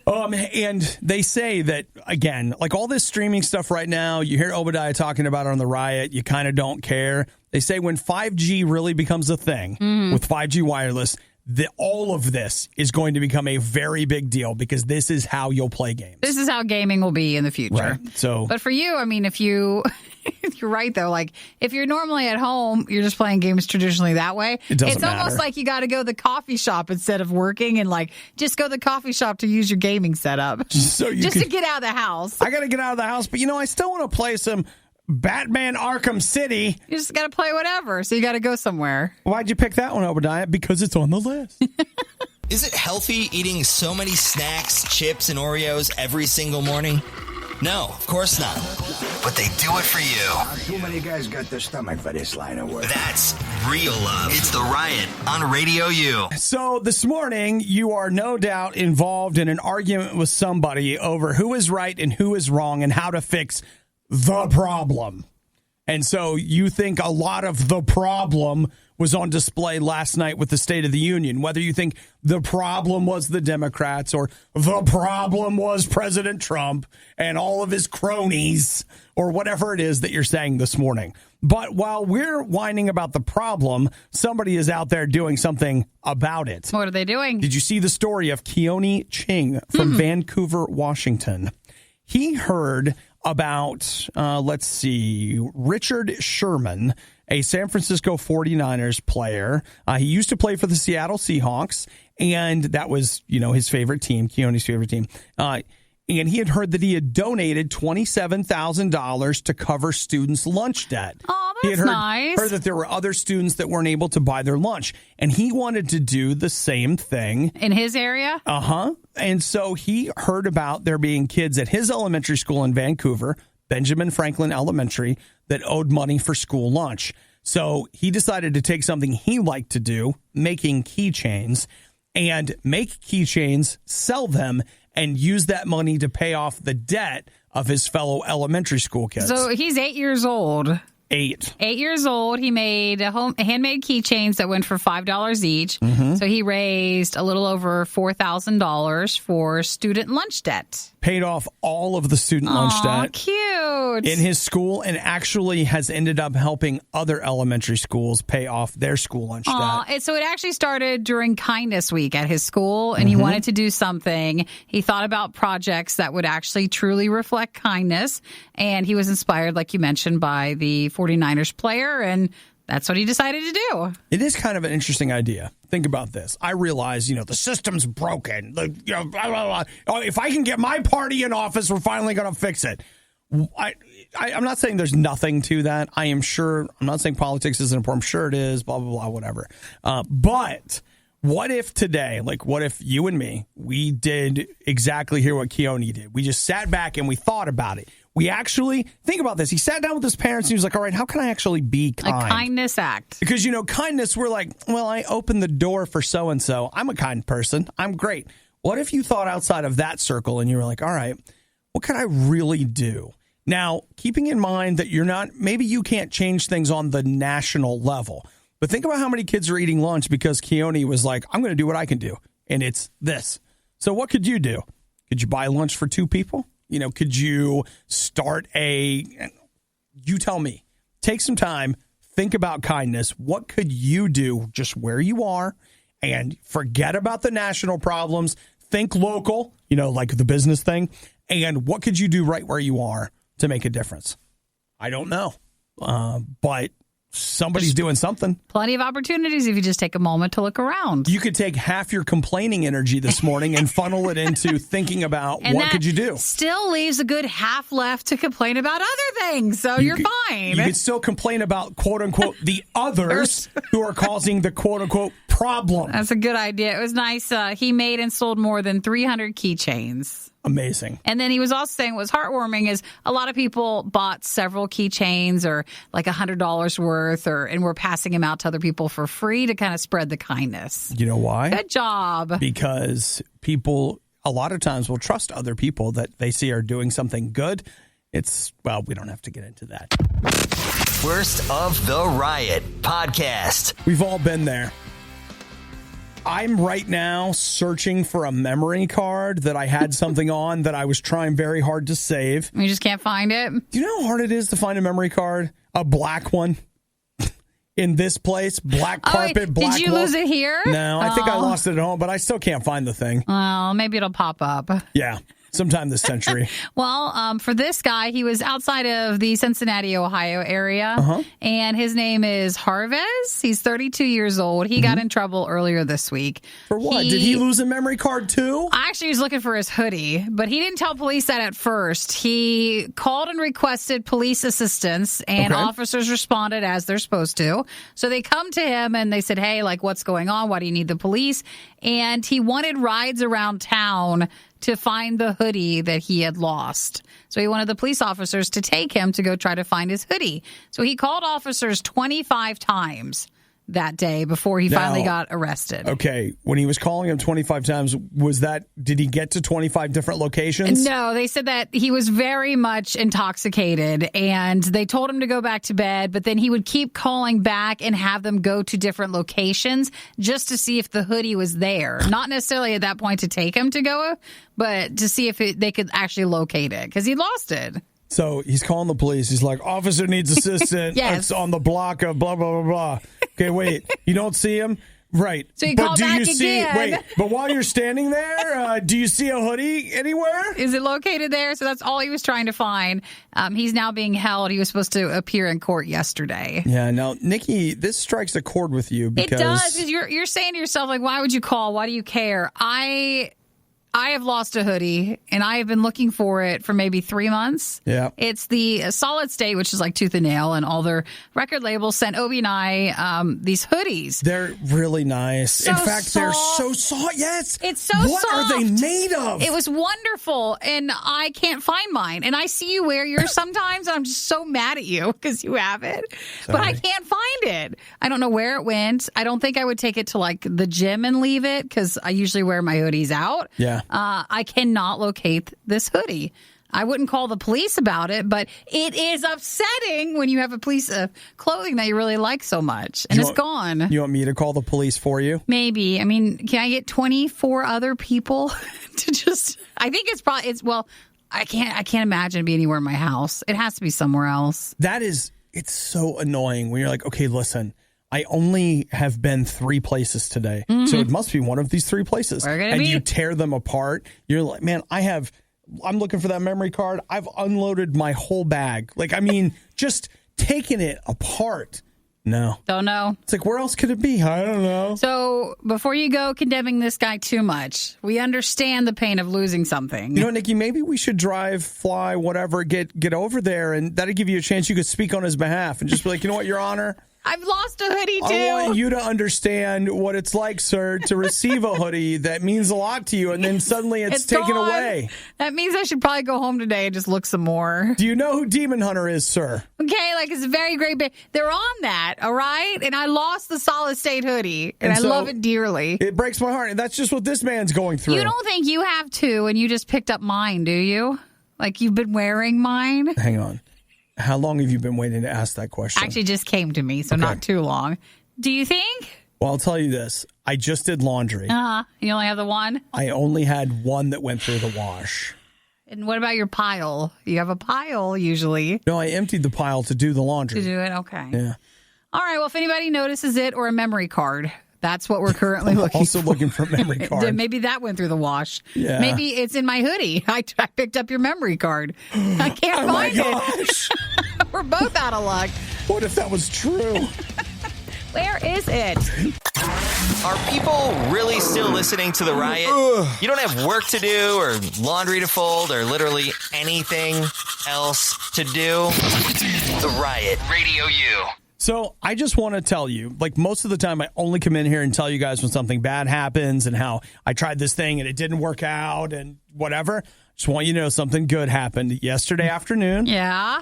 And they say that, again, like all this streaming stuff right now, you hear Obadiah talking about it on the Riot, you kind of don't care. They say when 5G really becomes a thing with 5G wireless, all of this is going to become a very big deal because this is how you'll play games. This is how gaming will be in the future. Right. So, but for you, I mean, if you're right, though, like if you're normally at home, you're just playing games traditionally that way. It's almost like you got to go to the coffee shop instead of working and like just go to the coffee shop to use your gaming setup. To get out of the house. I got to get out of the house, but I still want to play some Batman Arkham City. You just got to play whatever, so you got to go somewhere. Why'd you pick that one, Obadiah? Because it's on the list. Is it healthy eating so many snacks, chips, and Oreos every single morning? No, of course not. But they do it for you. Too many guys got the stomach for this line of work. That's real love. It's The Riot on Radio U. So this morning, you are no doubt involved in an argument with somebody over who is right and who is wrong and how to fix the problem. And so you think a lot of the problem was on display last night with the State of the Union, whether you think the problem was the Democrats or the problem was President Trump and all of his cronies or whatever it is that you're saying this morning. But while we're whining about the problem, somebody is out there doing something about it. What are they doing? Did you see the story of Keone Ching from Vancouver, Washington? He heard about, Richard Sherman, a San Francisco 49ers player. He used to play for the Seattle Seahawks, and that was, his favorite team, Keone's favorite team. And he had heard that he had donated $27,000 to cover students' lunch debt. Oh, he that's had nice. heard that there were other students that weren't able to buy their lunch, and he wanted to do the same thing. In his area? Uh-huh. And so he heard about there being kids at his elementary school in Vancouver, Benjamin Franklin Elementary, that owed money for school lunch. So he decided to take something he liked to do, making keychains, and make keychains, sell them, and use that money to pay off the debt of his fellow elementary school kids. So he's 8 years old. 8 years old. He made handmade keychains that went for $5 each. So he raised a little over $4,000 for student lunch debt. Paid off all of the student lunch debt. Cute. In his school, and actually has ended up helping other elementary schools pay off their school lunch debt. So it actually started during Kindness Week at his school, and he wanted to do something. He thought about projects that would actually truly reflect kindness, and he was inspired, like you mentioned, by the 49ers player, and that's what he decided to do. It is kind of an interesting idea. Think about this. I realize, the system's broken. Blah, blah, blah. Oh, if I can get my party in office, we're finally going to fix it. I'm not saying there's nothing to that. I'm not saying politics isn't important. I'm sure it is, blah, blah, blah, whatever. But what if today, what if you and me, we did exactly what Keone did? We just sat back and we thought about it. We actually, think about this. He sat down with his parents and he was like, all right, how can I actually be kind? A kindness act. Because, kindness, we're like, well, I opened the door for so-and-so. I'm a kind person. I'm great. What if you thought outside of that circle and you were like, all right, what can I really do? Now, keeping in mind that maybe you can't change things on the national level, but think about how many kids are eating lunch because Keone was like, I'm going to do what I can do. And it's this. So what could you do? Could you buy lunch for 2 people? Could you start you tell me, take some time, think about kindness. What could you do just where you are and forget about the national problems? Think local, like the business thing. And what could you do right where you are to make a difference? I don't know. But somebody's doing something. Plenty of opportunities if you just take a moment to look around. You could take half your complaining energy this morning and funnel it into thinking about what could you do. Still leaves a good half left to complain about other things, so you're fine. You could still complain about, quote unquote, the others who are causing the quote unquote problem. That's a good idea. It was nice. He made and sold more than 300 keychains. Amazing. And then he was also saying what was heartwarming is a lot of people bought several keychains or like $100 worth and were passing them out to other people for free to kind of spread the kindness. You know why? Good job. Because people a lot of times will trust other people that they see are doing something good. We don't have to get into that. Worst of the Riot podcast. We've all been there. I'm right now searching for a memory card that I had something on that I was trying very hard to save. You just can't find it? Do you know how hard it is to find a memory card? A black one? In this place? Black carpet, black Did you lose it here? No, I think I lost it at home, but I still can't find the thing. Well, maybe it'll pop up. Yeah. Sometime this century. Well, for this guy, he was outside of the Cincinnati, Ohio area, and his name is Harvez. He's 32 years old. He got in trouble earlier this week. For what? Did he lose a memory card too? Actually, he was looking for his hoodie, but he didn't tell police that at first. He called and requested police assistance, and officers responded as they're supposed to. So they come to him and they said, hey, what's going on? Why do you need the police? And he wanted rides around town to find the hoodie that he had lost. So he wanted the police officers to take him to go try to find his hoodie. So he called officers 25 times that day before he finally got arrested. Okay, when he was calling him 25 times, did he get to 25 different locations? No, they said that he was very much intoxicated and they told him to go back to bed, but then he would keep calling back and have them go to different locations just to see if the hoodie was there. Not necessarily at that point to take him to go, but to see if they could actually locate it because he lost it. So he's calling the police. He's like, officer needs assistance. Yes. It's on the block of blah, blah, blah, blah. Okay, wait. You don't see him? Right. So you call back again. Wait, but while you're standing there, do you see a hoodie anywhere? Is it located there? So that's all he was trying to find. He's now being held. He was supposed to appear in court yesterday. Yeah, now, Nikki, this strikes a chord with you because... It does, because you're saying to yourself, why would you call? Why do you care? I have lost a hoodie, and I have been looking for it for maybe 3 months. Yeah. It's the Solid State, which is like Tooth and Nail, and all their record labels sent Obie and I these hoodies. They're really nice. In fact, they're so soft. Yes. It's so soft. What are they made of? It was wonderful, and I can't find mine. And I see you wear yours sometimes, and I'm just so mad at you because you have it. But I can't find it. I don't know where it went. I don't think I would take it to the gym and leave it because I usually wear my hoodies out. Yeah. I cannot locate this hoodie. I wouldn't call the police about it, but it is upsetting when you have a piece of clothing that you really like so much, and it's gone. You want me to call the police for you? Maybe. I mean, can I get 24 other people to just... I think it's probably... I can't imagine it being anywhere in my house. It has to be somewhere else. It's so annoying when you're like, okay, listen... I only have been 3 places today, so it must be one of these 3 places. And you tear them apart. You're like, man, I'm looking for that memory card. I've unloaded my whole bag. Just taking it apart. No. Don't know. It's like, where else could it be? I don't know. So before you go condemning this guy too much, we understand the pain of losing something. You know what, Nikki, maybe we should drive, fly, whatever, get over there, and that'll give you a chance you could speak on his behalf and just be like, you know what, Your Honor? I've lost a hoodie, too. I want you to understand what it's like, sir, to receive a hoodie that means a lot to you, and then suddenly it's taken gone. away. That means I should probably go home today and just look some more. Do you know who Demon Hunter is, sir? Okay, like it's a very great bit. They're on that, all right? And I lost the Solid State hoodie, and I so love it dearly. It breaks my heart, and that's just what this man's going through. You don't think you have two, and you just picked up mine, do you? Like you've been wearing mine? Hang on. How long have you been waiting to ask that question? Actually, just came to me, so not too long. Do you think? Well, I'll tell you this. I just did laundry. You only have the one? I only had one that went through the wash. And what about your pile? You have a pile usually. No, I emptied the pile to do the laundry. To do it? Okay. Yeah. All right. Well, if anybody notices it or a memory card, that's what we're currently looking Also for. looking for a memory card. Maybe that went through the wash. Yeah. Maybe it's in my hoodie. I picked up your memory card. I can't find it. We're both out of luck. What if that was true? Where is it? Are people really still listening to the Riot? You don't have work to do or laundry to fold or literally anything else to do? The Riot, Radio U. So I just want to tell you, like most of the time I only come in here and tell you guys when something bad happens and how I tried this thing and it didn't work out and whatever. Just want you to know something good happened yesterday afternoon. Yeah.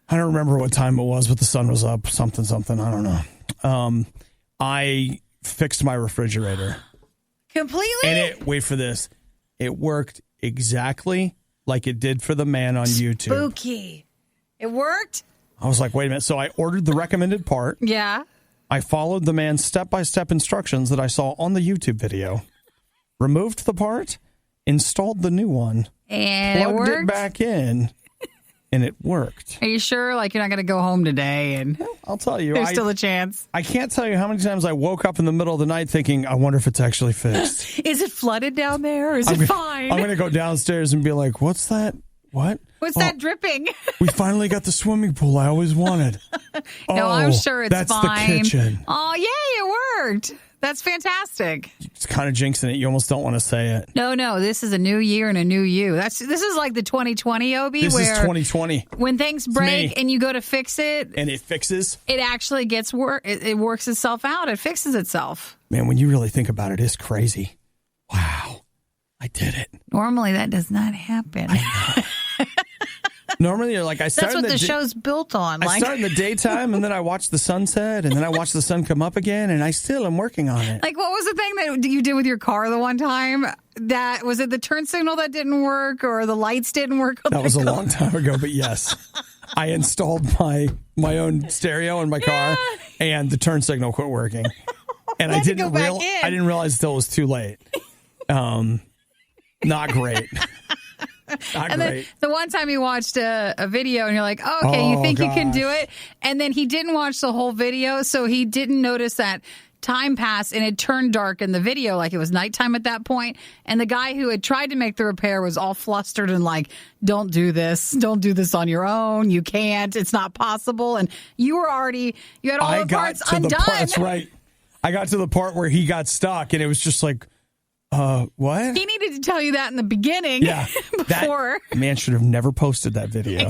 I don't remember what time it was, but the sun was up, something. I don't know. I fixed my refrigerator. Completely? And wait for this. It worked exactly like it did for the man on YouTube. Spooky. It worked? I was like, wait a minute. So I ordered the recommended part. Yeah. I followed the man's step-by-step instructions that I saw on the YouTube video. Removed the part, installed the new one, and plugged it back in, and it worked. Are you sure? Like you're not going to go home today and I'll tell you. There's still a chance. I can't tell you how many times I woke up in the middle of the night thinking, I wonder if it's actually fixed. Is it flooded down there or is it fine? I'm going to go downstairs and be like, what's that? What? What's that dripping? We finally got the swimming pool I always wanted. No, I'm sure it's that's fine. The kitchen. Oh, yay, it worked. That's fantastic. It's kind of jinxing it. You almost don't want to say it. No, this is a new year and a new you. This is like the 2020 Obi. This where is 2020. When things break and you go to fix it. And it fixes. It actually gets it works itself out. It fixes itself. Man, when you really think about it, it's crazy. Wow. I did it. Normally that does not happen. Normally, you're like, that's what the show's built on. I start in the daytime, and then I watch the sunset, and then I watch the sun come up again, and I still am working on it. Like, what was the thing that you did with your car the one time? Was it the turn signal that didn't work, or the lights didn't work? That was a long time ago, but yes. I installed my own stereo in my car, and the turn signal quit working. And I didn't realize until it was too late. Not great. Then the one time you watched a video and you're like, oh, okay, you think you can do it? And then he didn't watch the whole video, so he didn't notice that time passed and it turned dark in the video, like it was nighttime at that point. And the guy who had tried to make the repair was all flustered and like, don't do this on your own. You can't. It's not possible. And you had all the parts undone. That's right. I got to the part where he got stuck and it was just like, what? He needed to tell you that in the beginning. Yeah. Before. That man should have never posted that video.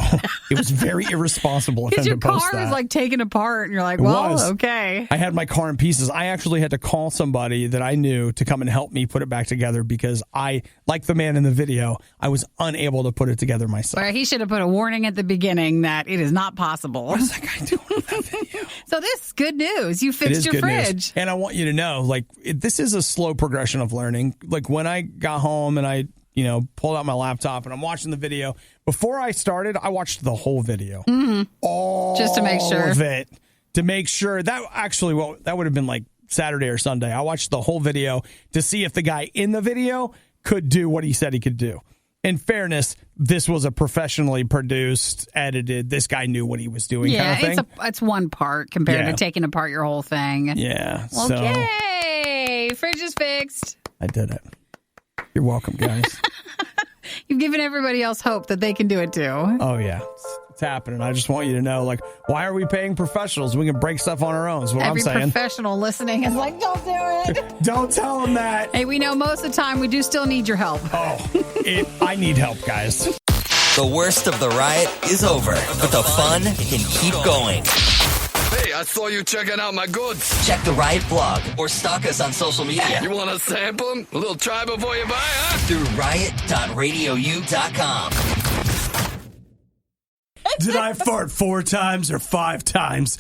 It was very irresponsible of him to post that. Because your car was like taken apart and you're like, okay. I had my car in pieces. I actually had to call somebody that I knew to come and help me put it back together because like the man in the video, I was unable to put it together myself. Where he should have put a warning at the beginning that it is not possible. What is that guy doing with that video? So this is good news. You fixed your fridge. News. And I want you to know, like, this is a slow progression of learning. Like when I got home and I, pulled out my laptop and I'm watching the video. Before I started, I watched the whole video. Mm-hmm. All just to make sure of it. To make sure that actually, that would have been like Saturday or Sunday. I watched the whole video to see if the guy in the video could do what he said he could do. In fairness, this was a professionally produced, edited, this guy knew what he was doing kind of thing. It's one part compared to taking apart your whole thing. Yeah. Okay. Fridge is fixed. I did it. You're welcome, guys. You've given everybody else hope that they can do it too. Oh, yeah. It's happening. I just want you to know, like, why are we paying professionals? We can break stuff on our own is what I'm saying. Every professional listening is like, don't do it. Don't tell them that. Hey, we know most of the time we do still need your help. I need help, guys. The worst of the riot is over, but the fun can keep going. Hey, I saw you checking out my goods. Check the Riot blog or stalk us on social media. You want to sample 'em? A little try before you buy, huh? Through riot.radiou.com. Did I fart 4 times or 5 times?